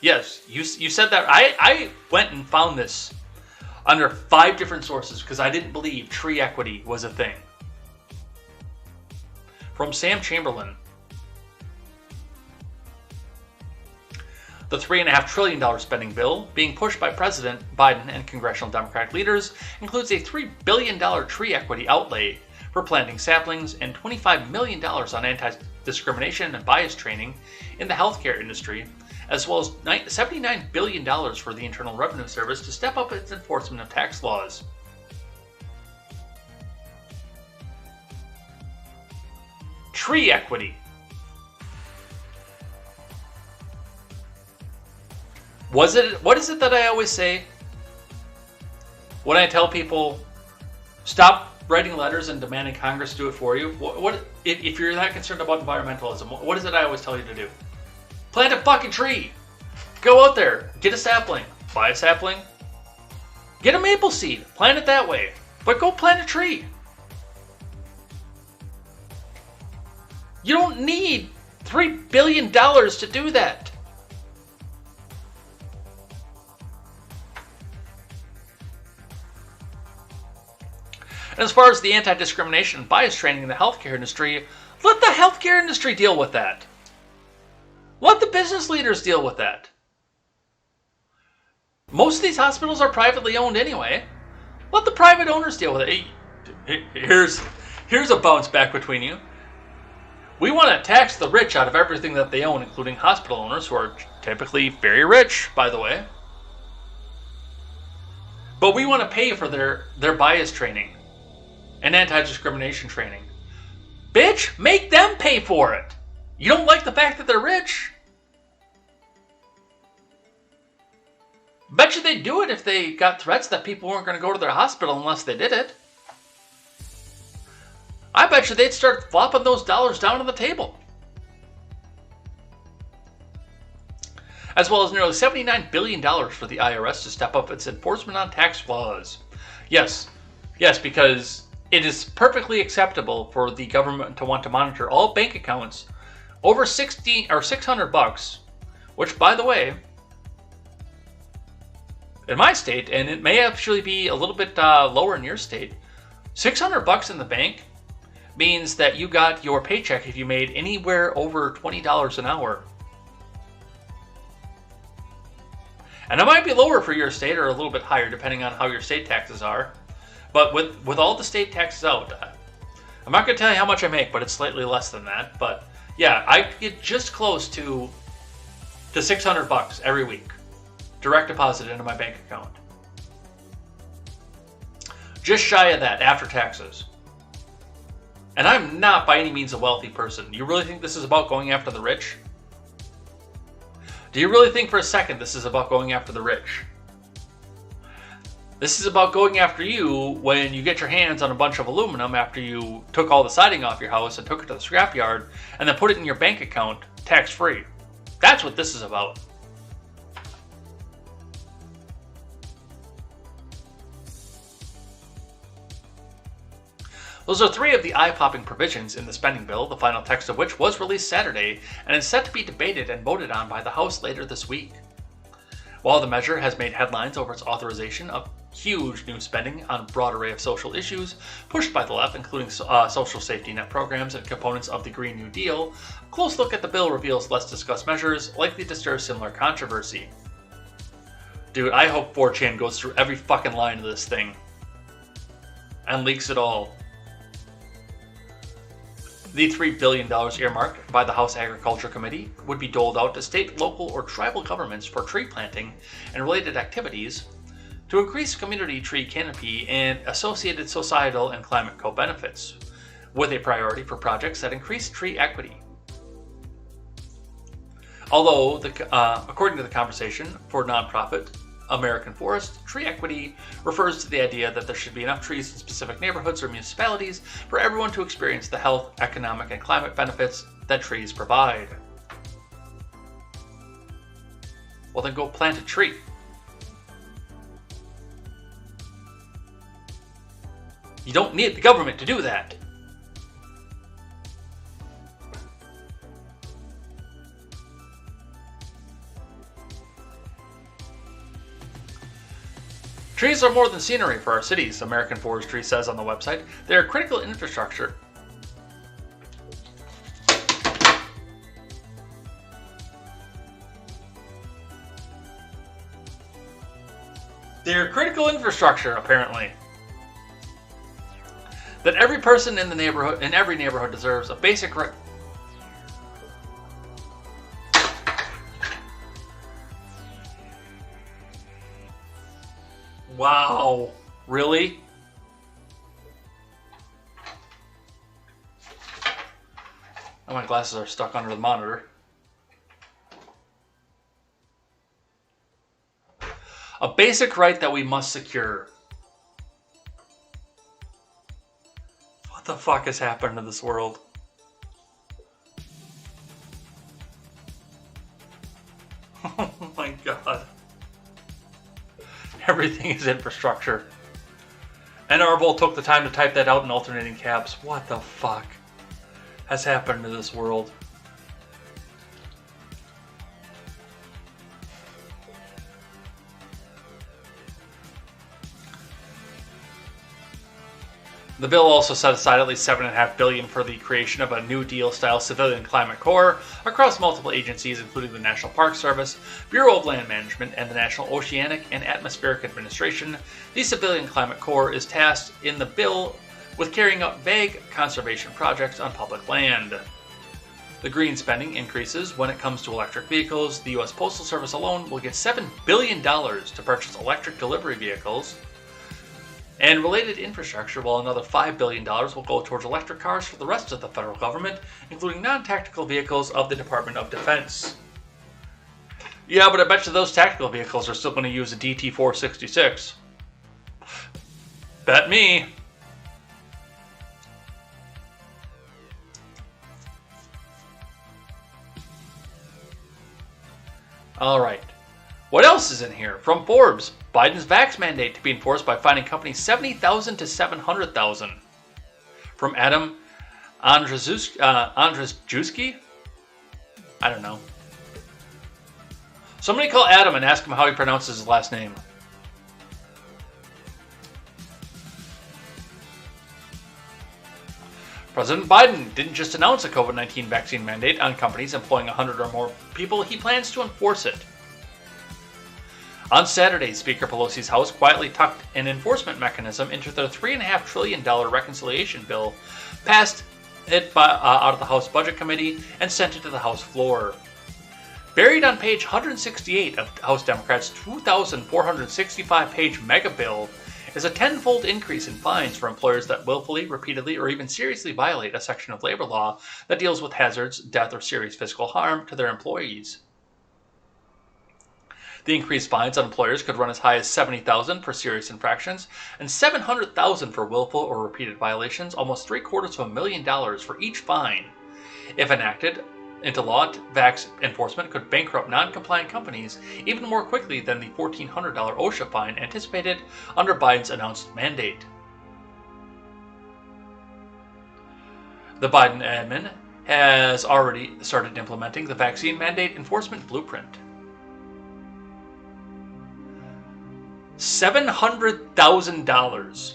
Yes, you said that. I went and found this under 5 different sources because I didn't believe tree equity was a thing. From Sam Chamberlain. The $3.5 trillion spending bill being pushed by President Biden and congressional Democratic leaders includes a $3 billion tree equity outlay for planting saplings and $25 million on anti-discrimination and bias training in the healthcare industry, as well as $79 billion for the Internal Revenue Service to step up its enforcement of tax laws. Tree equity. What is it that I always say when I tell people stop writing letters and demanding Congress do it for you? What if you're that concerned about environmentalism, what is it I always tell you to do? Plant a fucking tree. Go out there, get a sapling, buy a sapling, get a maple seed, plant it that way, but go plant a tree. You don't need $3 billion to do that. And as far as the anti-discrimination and bias training in the healthcare industry, let the healthcare industry deal with that. Let the business leaders deal with that. Most of these hospitals are privately owned anyway. Let the private owners deal with it. Here's a bounce back between you. We want to tax the rich out of everything that they own, including hospital owners, who are typically very rich, by the way. But we want to pay for their bias training and anti-discrimination training. Bitch, make them pay for it. You don't like the fact that they're rich? Bet you they'd do it if they got threats that people weren't going to go to their hospital unless they did it. I bet you they'd start flopping those dollars down on the table. As well as nearly $79 billion for the IRS to step up its enforcement on tax laws. Yes, because it is perfectly acceptable for the government to want to monitor all bank accounts over $600, which, by the way, in my state, and it may actually be a little bit lower in your state, $600 in the bank means that you got your paycheck if you made anywhere over $20 an hour. And it might be lower for your state or a little bit higher depending on how your state taxes are. But with all the state taxes out, I'm not going to tell you how much I make, but it's slightly less than that. But yeah, I get just close to $600 every week, direct deposit into my bank account. Just shy of that after taxes. And I'm not by any means a wealthy person. You really think this is about going after the rich? Do you really think for a second this is about going after the rich? This is about going after you when you get your hands on a bunch of aluminum after you took all the siding off your house and took it to the scrapyard and then put it in your bank account tax-free. That's what this is about. Those are three of the eye-popping provisions in the spending bill, the final text of which was released Saturday and is set to be debated and voted on by the House later this week. While the measure has made headlines over its authorization of huge new spending on a broad array of social issues pushed by the left, including social safety net programs and components of the Green New Deal, a close look at the bill reveals less discussed measures likely to stir similar controversy. Dude, I hope 4chan goes through every fucking line of this thing and leaks it all. The $3 billion earmarked by the House Agriculture Committee would be doled out to state, local, or tribal governments for tree planting and related activities to increase community tree canopy and associated societal and climate co-benefits, with a priority for projects that increase tree equity. Although, according to the Conversation for Nonprofit American Forest, tree equity refers to the idea that there should be enough trees in specific neighborhoods or municipalities for everyone to experience the health, economic, and climate benefits that trees provide. Well, then go plant a tree. You don't need the government to do that. Trees are more than scenery for our cities, American Forestry says on the website. They are critical infrastructure. They're critical infrastructure, apparently. That every person in the neighborhood, in every neighborhood, deserves a basic right. Wow, really? Oh, my glasses are stuck under the monitor. A basic right that we must secure. What the fuck has happened to this world? Oh my god. Everything is infrastructure. And Arvold took the time to type that out in alternating caps. What the fuck has happened to this world? The bill also set aside at least $7.5 billion for the creation of a New Deal-style civilian climate corps across multiple agencies, including the National Park Service, Bureau of Land Management, and the National Oceanic and Atmospheric Administration. The civilian climate corps is tasked in the bill with carrying out vague conservation projects on public land. The green spending increases when it comes to electric vehicles. The U.S. Postal Service alone will get $7 billion to purchase electric delivery vehicles and related infrastructure, while another $5 billion will go towards electric cars for the rest of the federal government, including non-tactical vehicles of the Department of Defense. Yeah, but I bet you those tactical vehicles are still going to use a DT-466. Bet me. All right. What else is in here? From Forbes, Biden's vax mandate to be enforced by fining companies $70,000 to $700,000. From Adam Andrzejewski? I don't know. Somebody call Adam and ask him how he pronounces his last name. President Biden didn't just announce a COVID-19 vaccine mandate on companies employing 100 or more people, he plans to enforce it. On Saturday, Speaker Pelosi's House quietly tucked an enforcement mechanism into their $3.5 trillion reconciliation bill, passed it out of the House Budget Committee, and sent it to the House floor. Buried on page 168 of House Democrats' 2,465-page mega bill is a tenfold increase in fines for employers that willfully, repeatedly, or even seriously violate a section of labor law that deals with hazards, death, or serious physical harm to their employees. The increased fines on employers could run as high as $70,000 for serious infractions and $700,000 for willful or repeated violations, almost $750,000 for each fine. If enacted into law, vax enforcement could bankrupt non-compliant companies even more quickly than the $1,400 OSHA fine anticipated under Biden's announced mandate. The Biden admin has already started implementing the vaccine mandate enforcement blueprint. $700,000.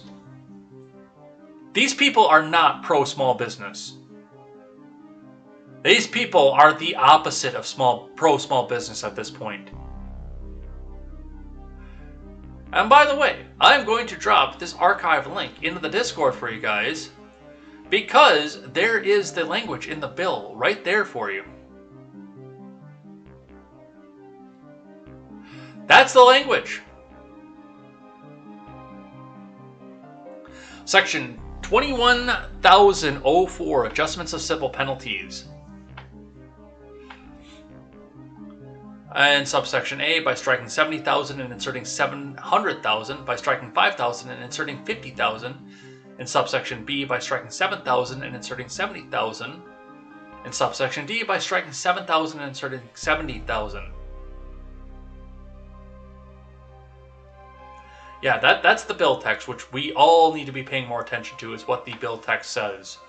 These people are not pro-small business. These people are the opposite of pro-small business at this point. And by the way, I'm going to drop this archive link into the Discord for you guys, because there is the language in the bill right there for you. That's the language. Section 21,004, Adjustments of Civil Penalties. And subsection A, by striking 70,000 and inserting 700,000, by striking 5,000 and inserting 50,000. In subsection B, by striking 7,000 and inserting 70,000. In subsection D, by striking 7,000 and inserting 70,000. Yeah, that's the bill text, which we all need to be paying more attention to, is what the bill text says.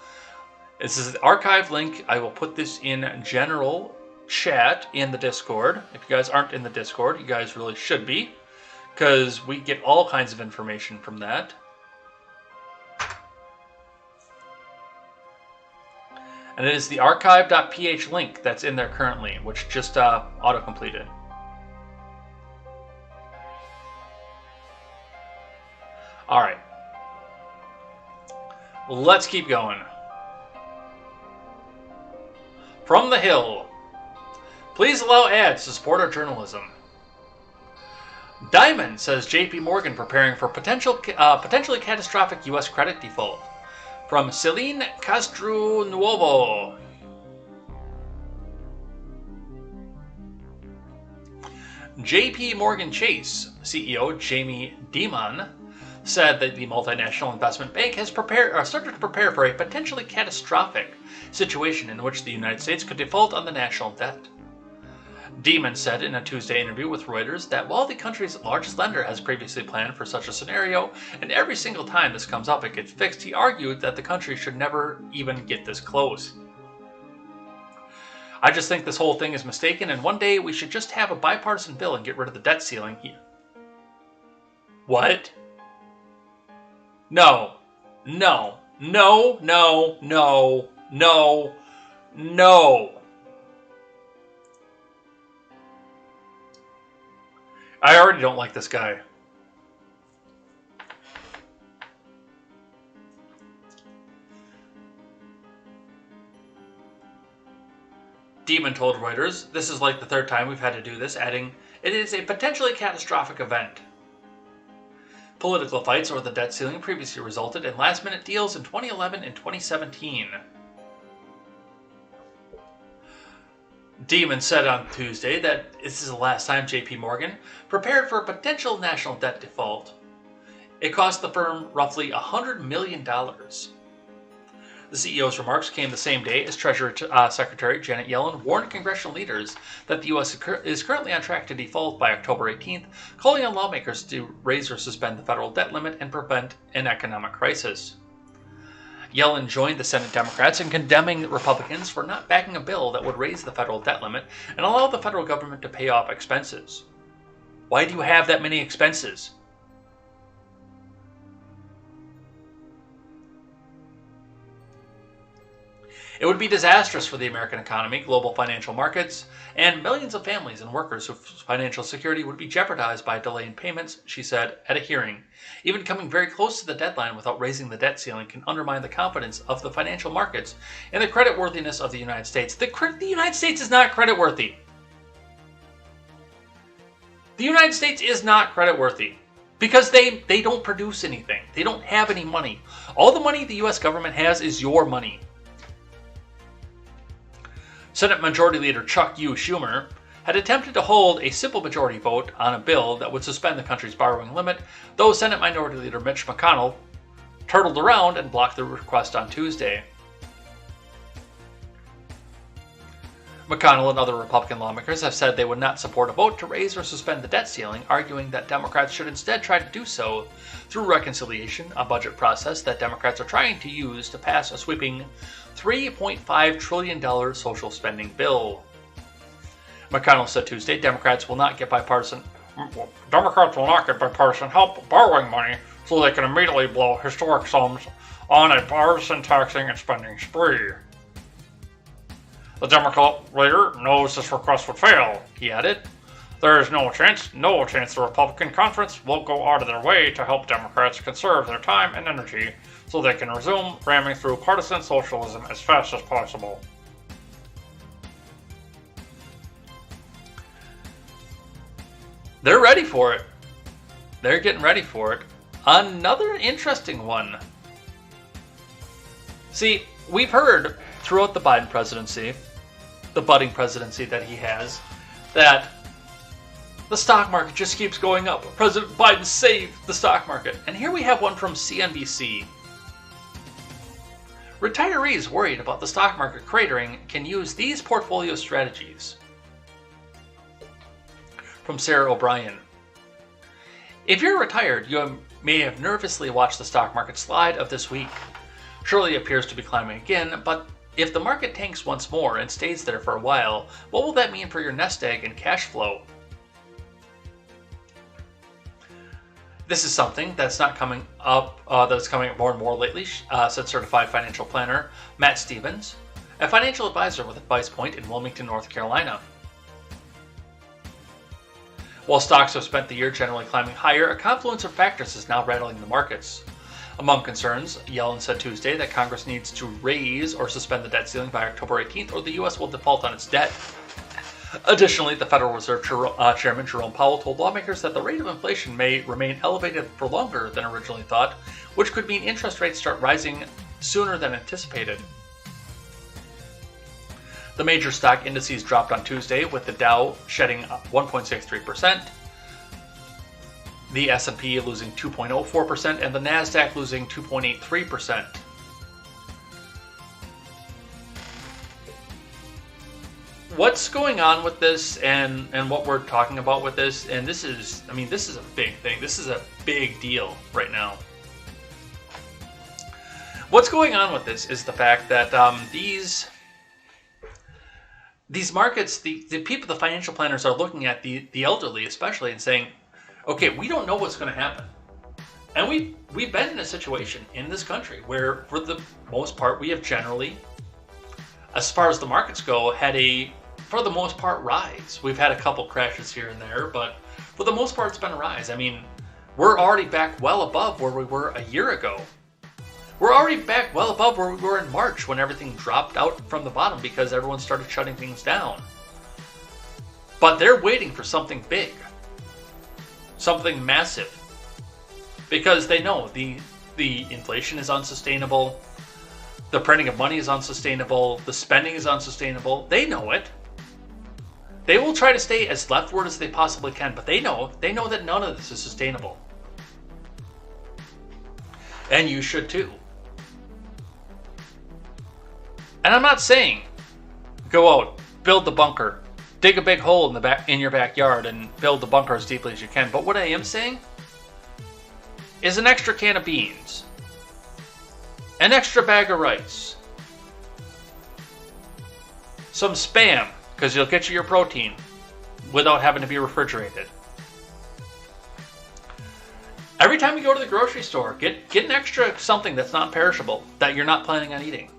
This is the archive link. I will put this in general chat in the Discord. If you guys aren't in the Discord, you guys really should be, because we get all kinds of information from that. And it is the archive.ph link that's in there currently, which just auto-completed. All right. Let's keep going. From the Hill. Please allow ads to support our journalism. Diamond says JP Morgan preparing for potentially catastrophic U.S. credit default. From Celine Castronuovo. JP Morgan Chase CEO Jamie Dimon said that the multinational investment bank has started to prepare for a potentially catastrophic situation in which the United States could default on the national debt. Dimon said in a Tuesday interview with Reuters that while the country's largest lender has previously planned for such a scenario, and every single time this comes up it gets fixed, he argued that the country should never even get this close. I just think this whole thing is mistaken, and one day we should just have a bipartisan bill and get rid of the debt ceiling. What? No. No. No. No. No. No. No. I already don't like this guy. Demon told Reuters, "This is like the third time we've had to do this," adding, "It is a potentially catastrophic event." Political fights over the debt ceiling previously resulted in last-minute deals in 2011 and 2017. Demon said on Tuesday that this is the last time JP Morgan prepared for a potential national debt default. It cost the firm roughly $100 million. The CEO's remarks came the same day as Treasury Secretary Janet Yellen warned congressional leaders that the U.S. is currently on track to default by October 18th, calling on lawmakers to raise or suspend the federal debt limit and prevent an economic crisis. Yellen joined the Senate Democrats in condemning Republicans for not backing a bill that would raise the federal debt limit and allow the federal government to pay off expenses. Why do you have that many expenses? It would be disastrous for the American economy, global financial markets, and millions of families and workers whose financial security would be jeopardized by delayed payments, she said at a hearing. Even coming very close to the deadline without raising the debt ceiling can undermine the confidence of the financial markets and the creditworthiness of the United States. The United States is not creditworthy. The United States is not creditworthy because they don't produce anything. They don't have any money. All the money the U.S. government has is your money. Senate Majority Leader Chuck U. Schumer had attempted to hold a simple majority vote on a bill that would suspend the country's borrowing limit, though Senate Minority Leader Mitch McConnell turtled around and blocked the request on Tuesday. McConnell and other Republican lawmakers have said they would not support a vote to raise or suspend the debt ceiling, arguing that Democrats should instead try to do so through reconciliation, a budget process that Democrats are trying to use to pass a sweeping $3.5 trillion social spending bill. McConnell said Tuesday Democrats will not get bipartisan help borrowing money so they can immediately blow historic sums on a partisan taxing and spending spree. The Democrat leader knows this request would fail, he added. There is no chance the Republican conference will go out of their way to help Democrats conserve their time and energy so they can resume ramming through partisan socialism as fast as possible. They're ready for it. They're getting ready for it. Another interesting one. See, we've heard throughout the Biden presidency, the budding presidency that he has, that the stock market just keeps going up. President Biden saved the stock market. And here we have one from CNBC. Retirees worried about the stock market cratering can use these portfolio strategies. From Sarah O'Brien. If you're retired, you may have nervously watched the stock market slide of this week. Surely it appears to be climbing again, but if the market tanks once more and stays there for a while, what will that mean for your nest egg and cash flow? This is something that's not coming up, that's coming up more and more lately, said certified financial planner Matt Stevens, a financial advisor with Advice Point in Wilmington, North Carolina. While stocks have spent the year generally climbing higher, a confluence of factors is now rattling the markets. Among concerns, Yellen said Tuesday that Congress needs to raise or suspend the debt ceiling by October 18th or the U.S. will default on its debt. Additionally, the Federal Reserve Chairman Jerome Powell told lawmakers that the rate of inflation may remain elevated for longer than originally thought, which could mean interest rates start rising sooner than anticipated. The major stock indices dropped on Tuesday, with the Dow shedding 1.63%, the S&P losing 2.04%, and the Nasdaq losing 2.83%. What's going on with this and what we're talking about with this, and this is a big thing. This is a big deal right now. What's going on with this is the fact that these markets, the people, the financial planners are looking at the elderly especially and saying, okay, we don't know what's going to happen. And we've been in a situation in this country where, for the most part, we have generally, as far as the markets go, had for the most part, rise. We've had a couple crashes here and there, but for the most part, it's been a rise. I mean, we're already back well above where we were a year ago. We're already back well above where we were in March when everything dropped out from the bottom because everyone started shutting things down. But they're waiting for something big. Something massive. Because they know the inflation is unsustainable. The printing of money is unsustainable. The spending is unsustainable. They know it. They will try to stay as leftward as they possibly can, but they know that none of this is sustainable. And you should too. And I'm not saying go out, build the bunker, dig a big hole in your backyard and build the bunker as deeply as you can. But what I am saying is an extra can of beans, an extra bag of rice, some Spam, because you'll get you your protein without having to be refrigerated. Every time you go to the grocery store, get an extra something that's not perishable, that you're not planning on eating.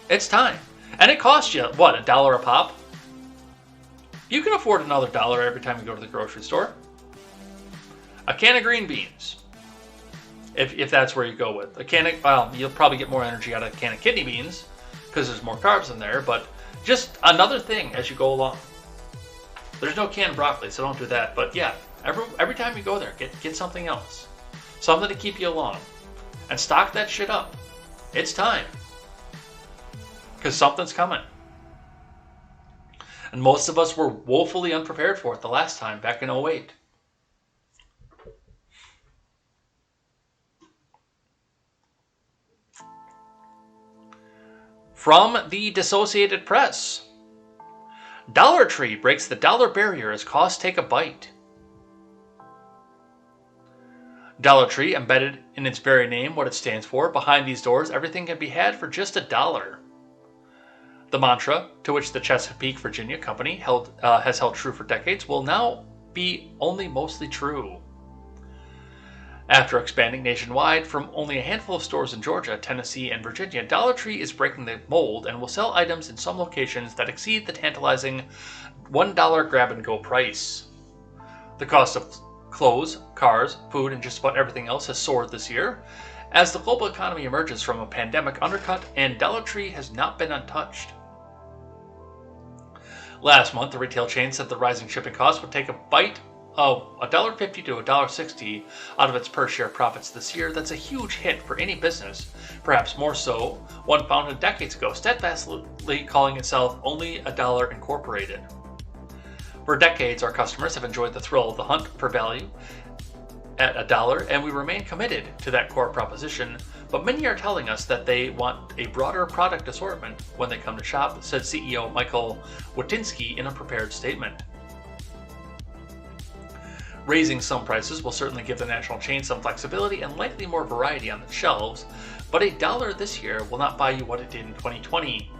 It's time. And it costs you, what, $1 a pop? You can afford another $1 every time you go to the grocery store. A can of green beans, if that's where you go with. A can of, well, you'll probably get more energy out of a can of kidney beans, because there's more carbs in there, but just another thing as you go along. There's no canned broccoli, so don't do that. But yeah, every time you go there, get something else. Something to keep you along. And stock that shit up. It's time. Because something's coming. And most of us were woefully unprepared for it the last time, back in 2008. From the Associated Press. Dollar Tree breaks the dollar barrier as costs take a bite. Dollar Tree, embedded in its very name what it stands for, behind these doors, everything can be had for just $1. The mantra, to which the Chesapeake, Virginia company has held true for decades, will now be only mostly true. After expanding nationwide from only a handful of stores in Georgia, Tennessee, and Virginia, Dollar Tree is breaking the mold and will sell items in some locations that exceed the tantalizing $1 grab-and-go price. The cost of clothes, cars, food, and just about everything else has soared this year, as the global economy emerges from a pandemic undercut, and Dollar Tree has not been untouched. Last month, the retail chain said the rising shipping costs would take a bite of $1.50 to $1.60 out of its per-share profits this year. That's a huge hit for any business, perhaps more so one founded decades ago, steadfastly calling itself only a dollar incorporated. For decades, our customers have enjoyed the thrill of the hunt for value at $1, and we remain committed to that core proposition, but many are telling us that they want a broader product assortment when they come to shop, said CEO Michael Watinsky in a prepared statement. Raising some prices will certainly give the national chain some flexibility and likely more variety on its shelves, but $1 this year will not buy you what it did in 2020.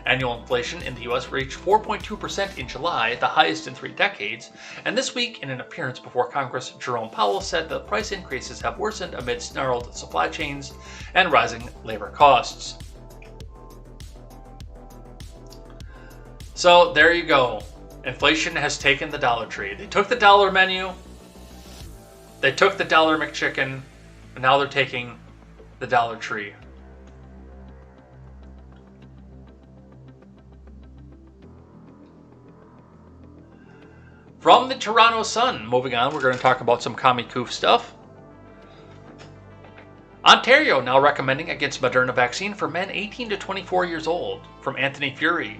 Annual inflation in the U.S. reached 4.2% in July, the highest in 3 decades, and this week, in an appearance before Congress, Jerome Powell said the price increases have worsened amid snarled supply chains and rising labor costs. So there you go. Inflation has taken the Dollar Tree. They took the dollar menu, they took the dollar McChicken, and now they're taking the Dollar Tree. From the Toronto Sun, moving on, we're going to talk about some commie-coof stuff. Ontario now recommending against Moderna vaccine for men 18 to 24 years old, from Anthony Furey.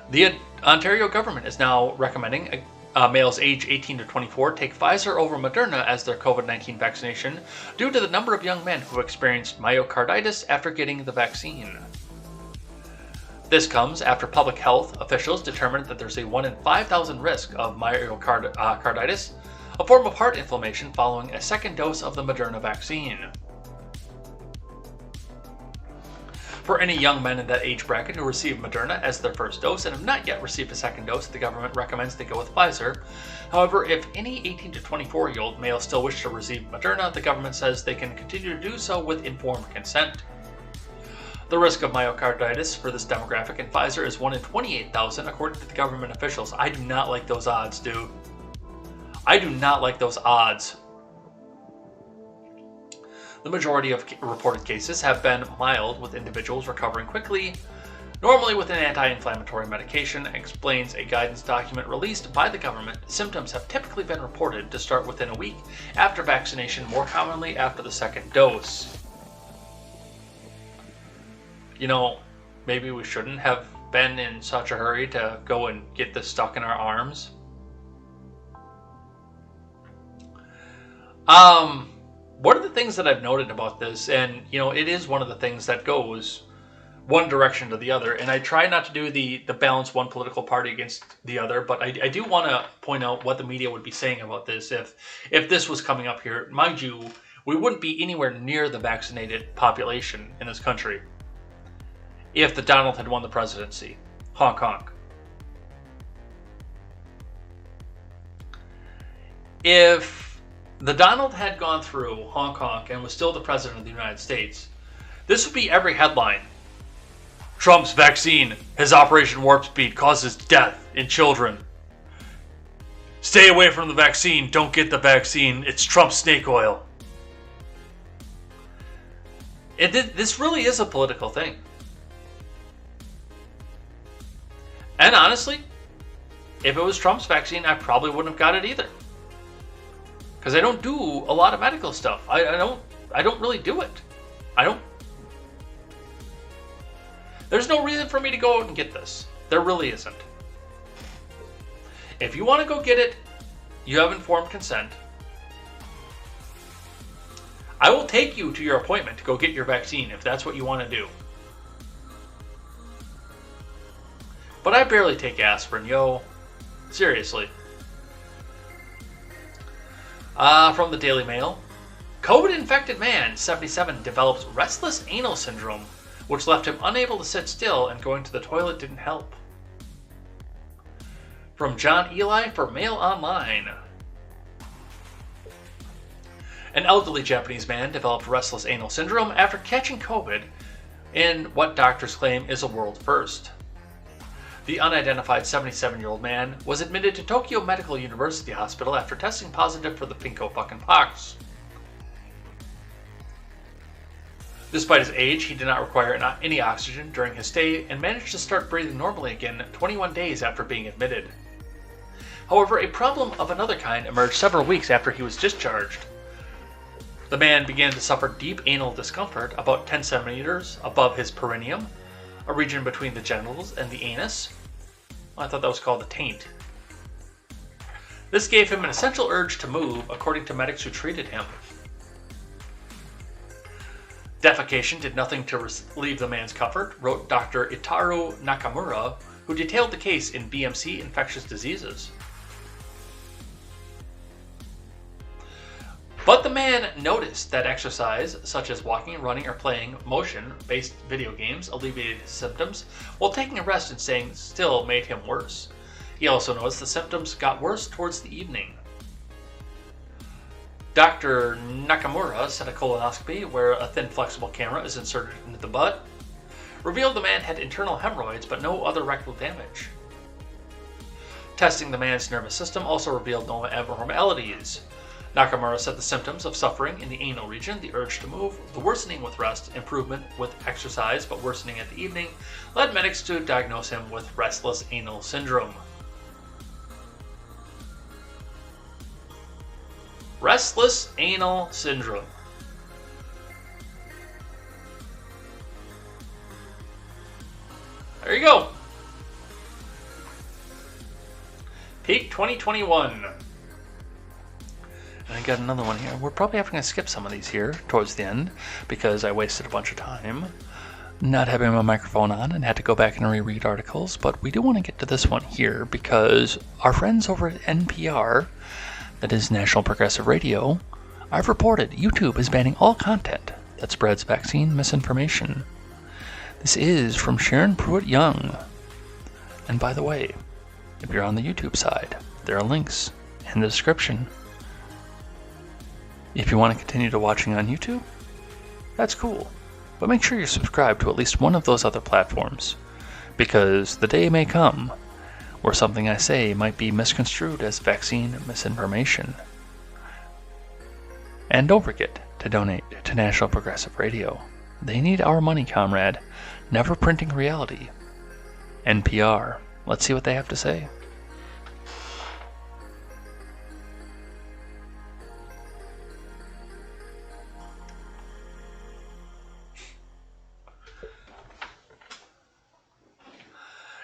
The Ontario government is now recommending males age 18 to 24 take Pfizer over Moderna as their COVID-19 vaccination due to the number of young men who experienced myocarditis after getting the vaccine. This comes after public health officials determined that there's a 1 in 5,000 risk of myocarditis, a form of heart inflammation following a second dose of the Moderna vaccine. For any young men in that age bracket who receive Moderna as their first dose and have not yet received a second dose, the government recommends they go with Pfizer. However, if any 18 to 24-year-old males still wish to receive Moderna, the government says they can continue to do so with informed consent. The risk of myocarditis for this demographic in Pfizer is 1 in 28,000, according to the government officials. I do not like those odds, dude. I do not like those odds. The majority of reported cases have been mild, with individuals recovering quickly, normally with an anti-inflammatory medication, explains a guidance document released by the government. Symptoms have typically been reported to start within a week after vaccination, more commonly after the second dose. You know, maybe we shouldn't have been in such a hurry to go and get this stuck in our arms. One of the things that I've noted about this, and you know, it is one of the things that goes one direction to the other, and I try not to do the balance one political party against the other, but I do want to point out what the media would be saying about this if this was coming up here. Mind you, we wouldn't be anywhere near the vaccinated population in this country if the Donald had won the presidency. Honk honk. If the Donald had gone through honk honk and was still the president of the United States, this would be every headline. Trump's vaccine, his Operation Warp Speed causes death in children. Stay away from the vaccine, don't get the vaccine, it's Trump's snake oil. This really is a political thing. And honestly, if it was Trump's vaccine, I probably wouldn't have got it either. Because I don't do a lot of medical stuff. I don't really do it. There's no reason for me to go out and get this. There really isn't. If you want to go get it, you have informed consent. I will take you to your appointment to go get your vaccine if that's what you want to do. But I barely take aspirin, yo. Seriously. From the Daily Mail. COVID-infected man, 77, develops restless anal syndrome, which left him unable to sit still, and going to the toilet didn't help. From John Eli for Mail Online. An elderly Japanese man developed restless anal syndrome after catching COVID in what doctors claim is a world first. The unidentified 77-year-old man was admitted to Tokyo Medical University Hospital after testing positive for the pinko fucking pox. Despite his age, he did not require any oxygen during his stay and managed to start breathing normally again 21 days after being admitted. However, a problem of another kind emerged several weeks after he was discharged. The man began to suffer deep anal discomfort about 10 centimeters above his perineum, a region between the genitals and the anus. I thought that was called the taint. This gave him an essential urge to move, according to medics who treated him. Defecation did nothing to relieve the man's comfort, wrote Dr. Itaru Nakamura, who detailed the case in BMC Infectious Diseases. But the man noticed that exercise, such as walking, running, or playing motion-based video games, alleviated his symptoms, while taking a rest and staying still made him worse. He also noticed the symptoms got worse towards the evening. Dr. Nakamura said a colonoscopy, where a thin flexible camera is inserted into the butt, revealed the man had internal hemorrhoids but no other rectal damage. Testing the man's nervous system also revealed no abnormalities. Nakamura said the symptoms of suffering in the anal region, the urge to move, the worsening with rest, improvement with exercise but worsening at the evening, led medics to diagnose him with restless anal syndrome. Restless anal syndrome. There you go. Peak 2021. And I got another one here. We're probably having to skip some of these here towards the end because I wasted a bunch of time not having my microphone on and had to go back and reread articles. But we do want to get to this one here because our friends over at NPR, that is National Progressive Radio, I've reported YouTube is banning all content that spreads vaccine misinformation. This is from Sharon Pruitt-Young. And by the way, if you're on the YouTube side, there are links in the description. If you want to continue to watching on YouTube, that's cool. But make sure you're subscribed to at least one of those other platforms, because the day may come where something I say might be misconstrued as vaccine misinformation. And don't forget to donate to National Progressive Radio. They need our money, comrade. Never printing reality. NPR. Let's see what they have to say.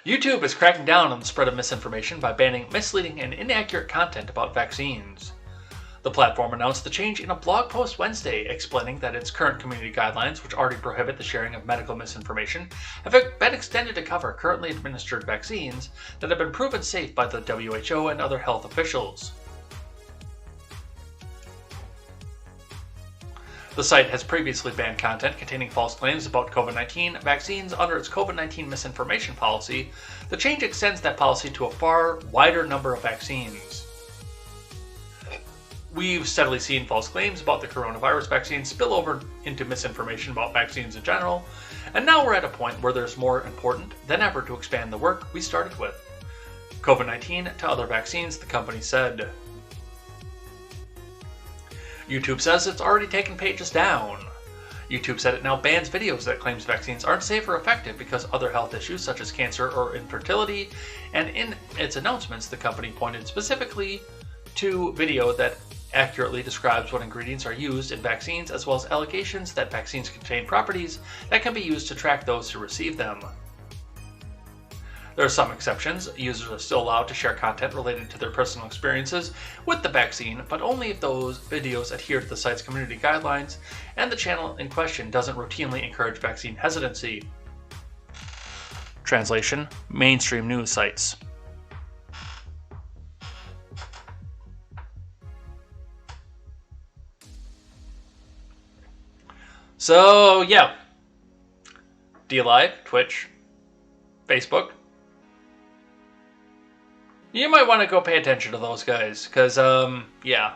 YouTube is cracking down on the spread of misinformation by banning misleading and inaccurate content about vaccines. The platform announced the change in a blog post Wednesday, explaining that its current community guidelines, which already prohibit the sharing of medical misinformation, have been extended to cover currently administered vaccines that have been proven safe by the WHO and other health officials. The site has previously banned content containing false claims about COVID-19 vaccines under its COVID-19 misinformation policy. The change extends that policy to a far wider number of vaccines. We've steadily seen false claims about the coronavirus vaccine spill over into misinformation about vaccines in general, and now we're at a point where there's more important than ever to expand the work we started with. COVID-19 to other vaccines, the company said. YouTube says it's already taken pages down. YouTube said it now bans videos that claims vaccines aren't safe or effective because other health issues such as cancer or infertility, and in its announcements the company pointed specifically to video that accurately describes what ingredients are used in vaccines, as well as allegations that vaccines contain properties that can be used to track those who receive them. There are some exceptions. Users are still allowed to share content related to their personal experiences with the vaccine, but only if those videos adhere to the site's community guidelines and the channel in question doesn't routinely encourage vaccine hesitancy. Translation: mainstream news sites. So, yeah. DLive, Twitch, Facebook. You might want to go pay attention to those guys, because, yeah.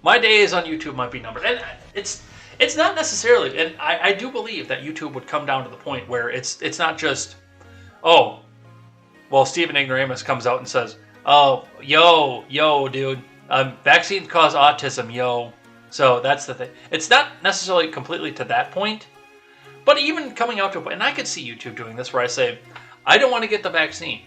My days on YouTube might be numbered. And it's not necessarily, and I do believe that YouTube would come down to the point where it's not just, oh, well, Stephen Ignoramus comes out and says, oh, yo, dude, vaccines cause autism, yo. So that's the thing. It's not necessarily completely to that point, but even coming out to a point, and I could see YouTube doing this where I say, I don't want to get the vaccine.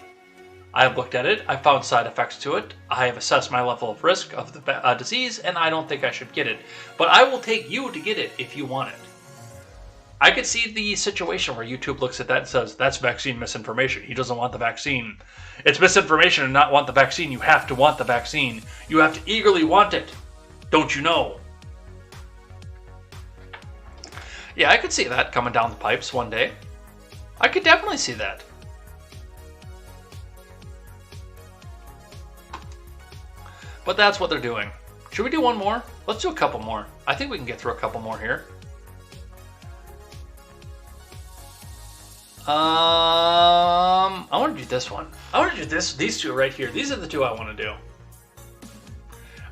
I've looked at it, I've found side effects to it, I have assessed my level of risk of the disease, and I don't think I should get it. But I will take you to get it if you want it. I could see the situation where YouTube looks at that and says, that's vaccine misinformation. He doesn't want the vaccine. It's misinformation to not want the vaccine. You have to want the vaccine. You have to eagerly want it. Don't you know? Yeah, I could see that coming down the pipes one day. I could definitely see that. But that's what they're doing. Should we do one more? Let's do a couple more. I think we can get through a couple more here. I want to do this one. I want to do these two right here. These are the two I want to do.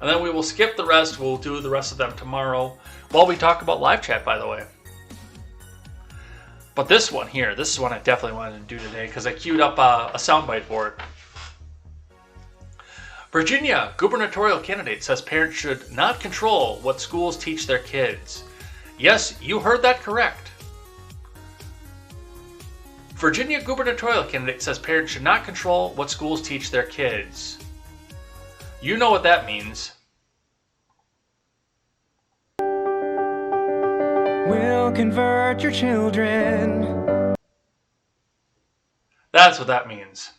And then we will skip the rest. We'll do the rest of them tomorrow while we talk about live chat, by the way. But this one here, this is one I definitely wanted to do today because I queued up a soundbite for it. Virginia gubernatorial candidate says parents should not control what schools teach their kids. Yes, you heard that correct. Virginia gubernatorial candidate says parents should not control what schools teach their kids. You know what that means. We'll convert your children. That's what that means.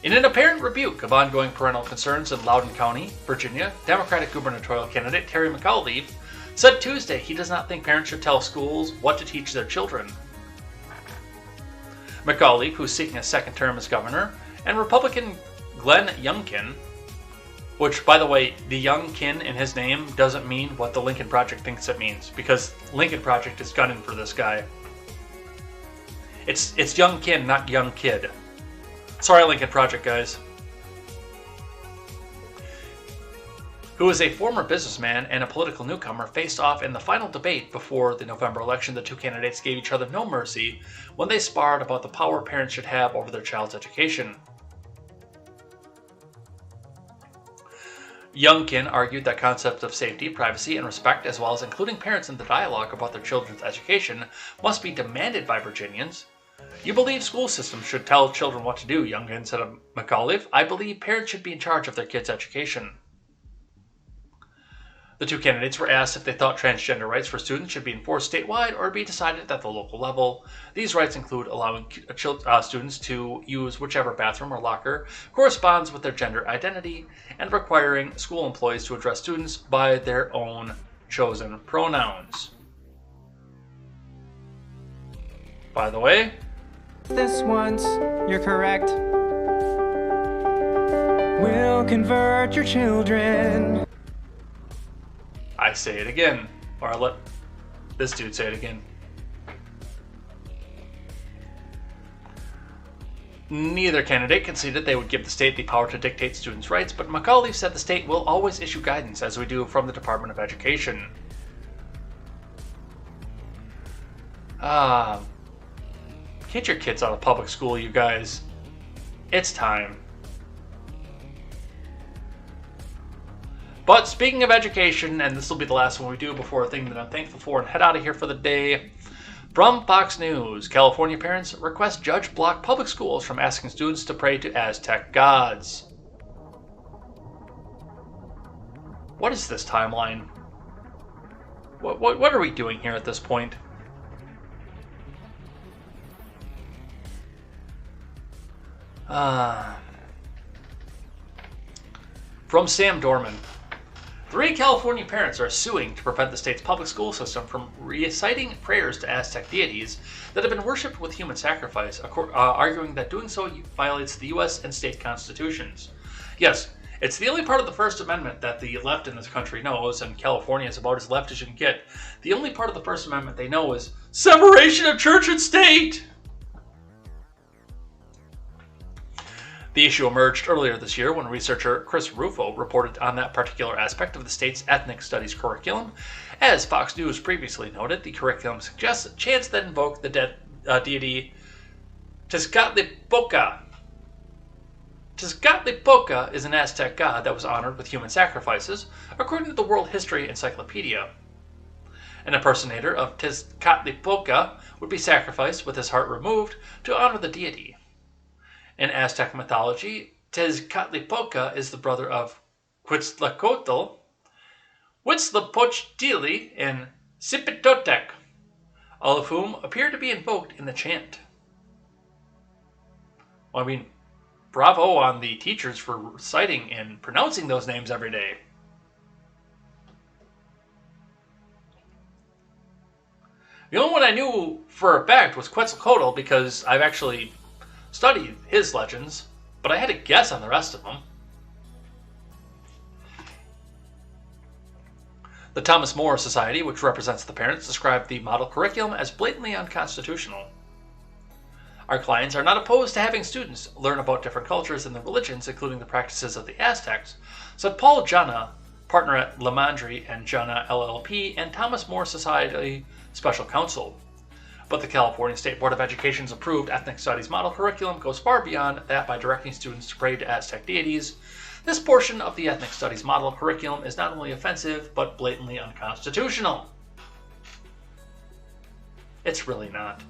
In an apparent rebuke of ongoing parental concerns in Loudoun County, Virginia, Democratic gubernatorial candidate Terry McAuliffe said Tuesday he does not think parents should tell schools what to teach their children. McAuliffe, who's seeking a second term as governor, and Republican Glenn Youngkin, which, by the way, the Youngkin in his name doesn't mean what the Lincoln Project thinks it means, because Lincoln Project is gunning for this guy. It's Youngkin, not young kid. Sorry, Lincoln Project guys. who is a former businessman and a political newcomer, faced off in the final debate before the November election. The two candidates gave each other no mercy when they sparred about the power parents should have over their child's education. Youngkin argued that concepts of safety, privacy, and respect, as well as including parents in the dialogue about their children's education, must be demanded by Virginians. You believe school systems should tell children what to do, Youngkin said of McAuliffe. I believe parents should be in charge of their kids' education. The two candidates were asked if they thought transgender rights for students should be enforced statewide or be decided at the local level. These rights include allowing students to use whichever bathroom or locker corresponds with their gender identity and requiring school employees to address students by their own chosen pronouns. By the way, This once, you're correct. We'll convert your children. I say it again, or I'll let this dude say it again. Neither candidate conceded they would give the state the power to dictate students' rights, but McAuliffe said the state will always issue guidance, as we do from the Department of Education. Get your kids out of public school, you guys. It's time. But speaking of education, and this will be the last one we do before a thing that I'm thankful for and head out of here for the day. From Fox News, California parents request judge block public schools from asking students to pray to Aztec gods. What is this timeline? What are we doing here at this point? From Sam Dorman. 3 California parents are suing to prevent the state's public school system from reciting prayers to Aztec deities that have been worshipped with human sacrifice, arguing that doing so violates the U.S. and state constitutions. Yes, it's the only part of the First Amendment that the left in this country knows, and California is about as left as you can get. The only part of the First Amendment they know is separation of church and state! The issue emerged earlier this year when researcher Chris Rufo reported on that particular aspect of the state's ethnic studies curriculum. As Fox News previously noted, the curriculum suggests chants that invoke the deity Tezcatlipoca. Tezcatlipoca is an Aztec god that was honored with human sacrifices, according to the World History Encyclopedia. An impersonator of Tezcatlipoca would be sacrificed with his heart removed to honor the deity. In Aztec mythology, Tezcatlipoca is the brother of Quetzalcoatl, Huitzilopochtli, and Cipitotec, all of whom appear to be invoked in the chant. Well, I mean, bravo on the teachers for reciting and pronouncing those names every day. The only one I knew for a fact was Quetzalcoatl because I've actually studied his legends, but I had to guess on the rest of them. The Thomas More Society, which represents the parents, described the model curriculum as blatantly unconstitutional. Our clients are not opposed to having students learn about different cultures and their religions, including the practices of the Aztecs, said Paul Jana, partner at Lamandry and Jana LLP and Thomas More Society Special Counsel. But the California State Board of Education's approved ethnic studies model curriculum goes far beyond that by directing students to pray to Aztec deities. This portion of the ethnic studies model curriculum is not only offensive, but blatantly unconstitutional. It's really not.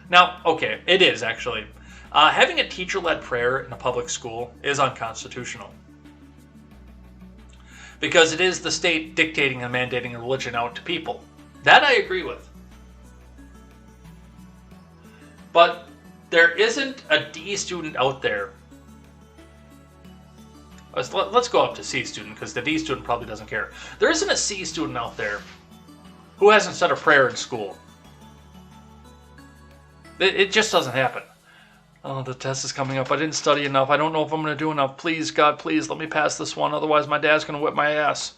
Now, okay, it is actually. Having a teacher-led prayer in a public school is unconstitutional. Because it is the state dictating and mandating a religion out to people. That I agree with. But there isn't a D student out there. Let's go up to C student, because the D student probably doesn't care. There isn't a C student out there who hasn't said a prayer in school. It just doesn't happen. Oh, the test is coming up. I didn't study enough. I don't know if I'm going to do enough. Please, God, please let me pass this one. Otherwise, my dad's going to whip my ass.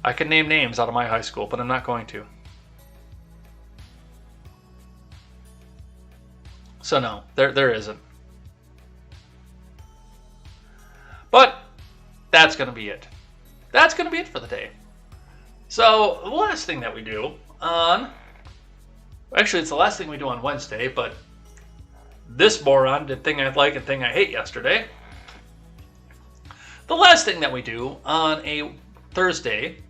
I can name names out of my high school, but I'm not going to. So no, there isn't. But that's going to be it. That's going to be it for the day. So the last thing that we do on... Actually, it's the last thing we do on Wednesday, but this moron did Thing I Like and Thing I Hate yesterday. The last thing that we do on a Thursday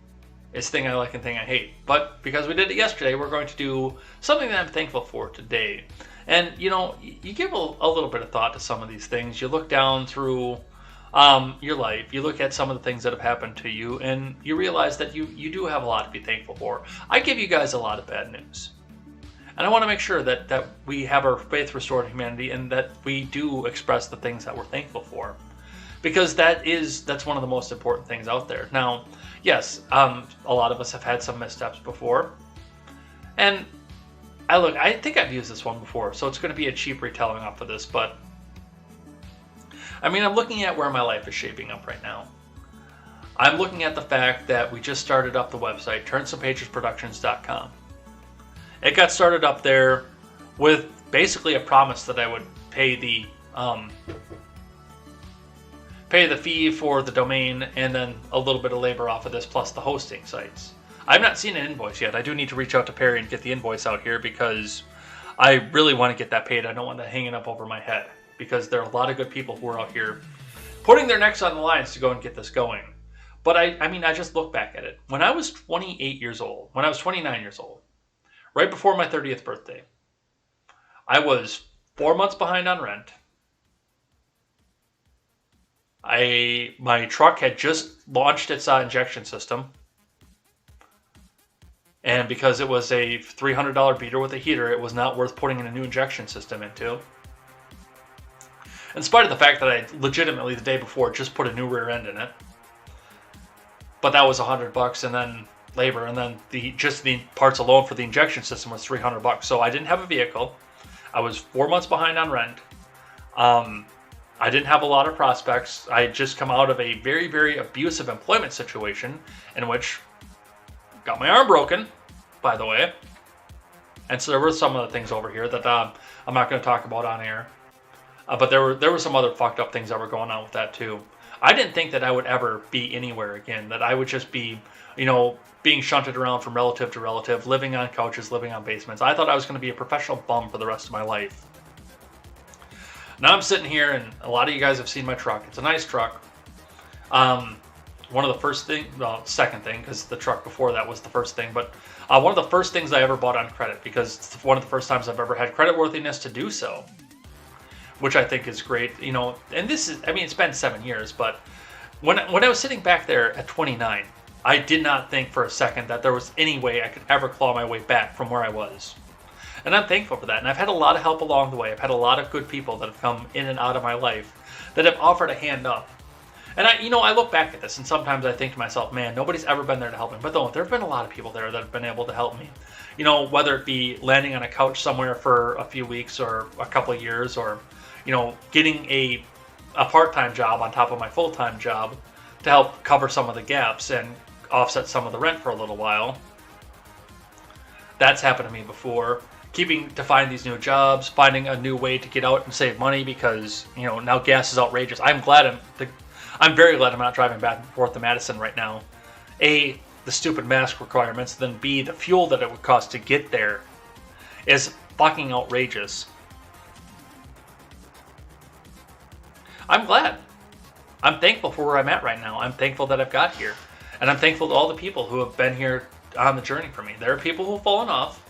is Thing I Like and Thing I Hate. But because we did it yesterday, we're going to do something that I'm thankful for today. And, you know, you give a little bit of thought to some of these things. You look down through your life. You look at some of the things that have happened to you, and you realize that you do have a lot to be thankful for. I give you guys a lot of bad news. And I want to make sure that we have our faith restored in humanity and that we do express the things that we're thankful for. Because that's one of the most important things out there. Now, yes, a lot of us have had some missteps before. And I think I've used this one before, so it's going to be a cheap retelling off of this, but I mean, I'm looking at where my life is shaping up right now. I'm looking at the fact that we just started up the website, TurnSomePagesProductions.com. It got started up there with basically a promise that I would pay the fee for the domain and then a little bit of labor off of this plus the hosting sites. I've not seen an invoice yet. I do need to reach out to Perry and get the invoice out here because I really want to get that paid. I don't want that hanging up over my head because there are a lot of good people who are out here putting their necks on the lines to go and get this going. But I mean, I just look back at it. When I was 28 years old, when I was 29 years old, right before my 30th birthday, I was 4 months behind on rent. My truck had just launched its injection system. And because it was a $300 beater with a heater, it was not worth putting in a new injection system into. In spite of the fact that I legitimately the day before just put a new rear end in it. But that was $100 and then labor, and then just the parts alone for the injection system was $300. So I didn't have a vehicle. I was 4 months behind on rent. I didn't have a lot of prospects. I had just come out of a very, very abusive employment situation in which got my arm broken, by the way. And so there were some of the things over here that I'm not going to talk about on air. But there were some other fucked up things that were going on with that too. I didn't think that I would ever be anywhere again, that I would just be, you know, being shunted around from relative to relative, living on couches, living on basements. I thought I was going to be a professional bum for the rest of my life. Now I'm sitting here, and a lot of you guys have seen my truck. It's a nice truck. One of the first thing, well, second thing, because the truck before that was the first thing, but one of the first things I ever bought on credit, because it's one of the first times I've ever had creditworthiness to do so, which I think is great, you know. And this is, I mean, it's been 7 years, but when I was sitting back there at 29, I did not think for a second that there was any way I could ever claw my way back from where I was. And I'm thankful for that. And I've had a lot of help along the way. I've had a lot of good people that have come in and out of my life that have offered a hand up. And I look back at this, and sometimes I think to myself, man, nobody's ever been there to help me. But there have been a lot of people there that have been able to help me. You know, whether it be landing on a couch somewhere for a few weeks or a couple of years, or, you know, getting a part-time job on top of my full-time job to help cover some of the gaps and offset some of the rent for a little while. That's happened to me before. Keeping to find these new jobs, finding a new way to get out and save money because, you know, now gas is outrageous. I'm very glad I'm not driving back and forth to Madison right now. A, the stupid mask requirements, then B, the fuel that it would cost to get there is fucking outrageous. I'm glad. I'm thankful for where I'm at right now. I'm thankful that I've got here. And I'm thankful to all the people who have been here on the journey for me. There are people who have fallen off.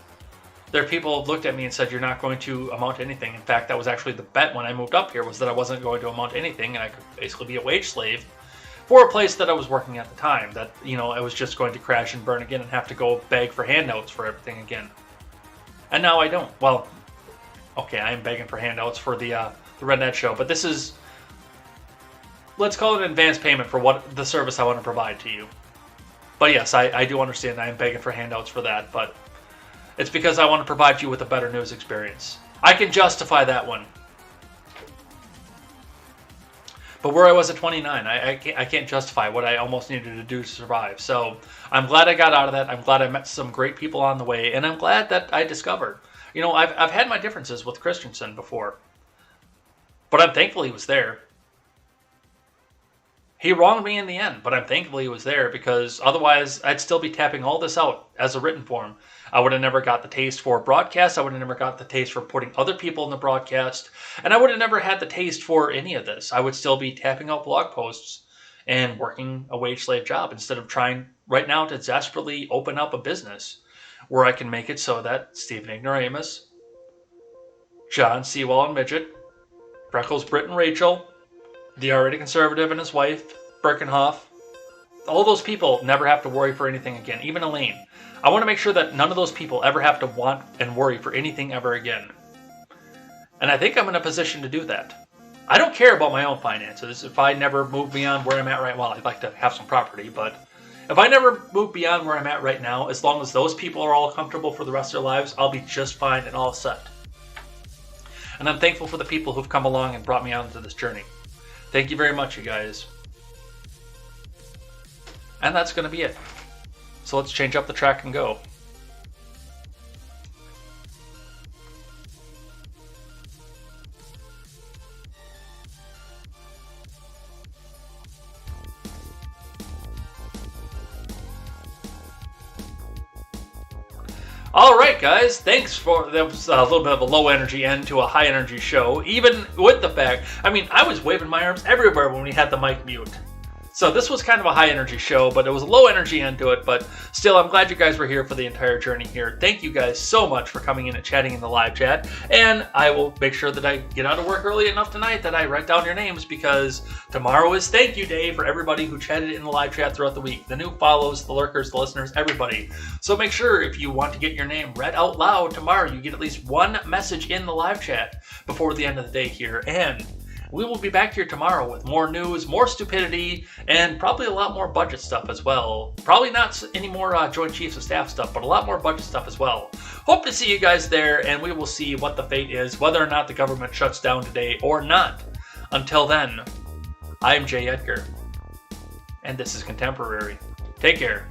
There are people who have looked at me and said, you're not going to amount to anything. In fact, that was actually the bet when I moved up here, was that I wasn't going to amount to anything, and I could basically be a wage slave for a place that I was working at the time. That, you know, I was just going to crash and burn again and have to go beg for handouts for everything again. And now I don't. Well, okay, I am begging for handouts for the Rednet show, but this is, let's call it an advance payment for what the service I want to provide to you. But yes, I do understand I am begging for handouts for that, but it's because I want to provide you with a better news experience. I can justify that one. But where I was at 29, I can't justify what I almost needed to do to survive. So I'm glad I got out of that. I'm glad I met some great people on the way. And I'm glad that I discovered. You know, I've had my differences with Christensen before. But I'm thankful he was there. He wronged me in the end, but I'm thankful he was there because otherwise I'd still be tapping all this out as a written form. I would have never got the taste for broadcast. I would have never got the taste for putting other people in the broadcast. And I would have never had the taste for any of this. I would still be tapping out blog posts and working a wage slave job instead of trying right now to desperately open up a business where I can make it so that Stephen Ignoramus, John Sewell and Midget, Freckles, Britt, and Rachel, the already conservative and his wife, Birkenhoff, all those people never have to worry for anything again, even Elaine. I want to make sure that none of those people ever have to want and worry for anything ever again. And I think I'm in a position to do that. I don't care about my own finances. If I never move beyond where I'm at right now, I'd like to have some property, but if I never move beyond where I'm at right now, as long as those people are all comfortable for the rest of their lives, I'll be just fine and all set. And I'm thankful for the people who've come along and brought me onto this journey. Thank you very much, you guys. And that's going to be it. So let's change up the track and go. All right, guys. Thanks for that. Was a little bit of a low energy end to a high energy show. Even with the fact, I mean, I was waving my arms everywhere when we had the mic mute. So this was kind of a high energy show, but it was a low energy end to it. But still, I'm glad you guys were here for the entire journey here. Thank you guys so much for coming in and chatting in the live chat. And I will make sure that I get out of work early enough tonight that I write down your names, because tomorrow is thank you day for everybody who chatted in the live chat throughout the week. The new follows, the lurkers, the listeners, everybody. So make sure if you want to get your name read out loud tomorrow, you get at least one message in the live chat before the end of the day here. And we will be back here tomorrow with more news, more stupidity, and probably a lot more budget stuff as well. Probably not any more Joint Chiefs of Staff stuff, but a lot more budget stuff as well. Hope to see you guys there, and we will see what the fate is, whether or not the government shuts down today or not. Until then, I'm Jay Edgar, and this is Contemporary. Take care.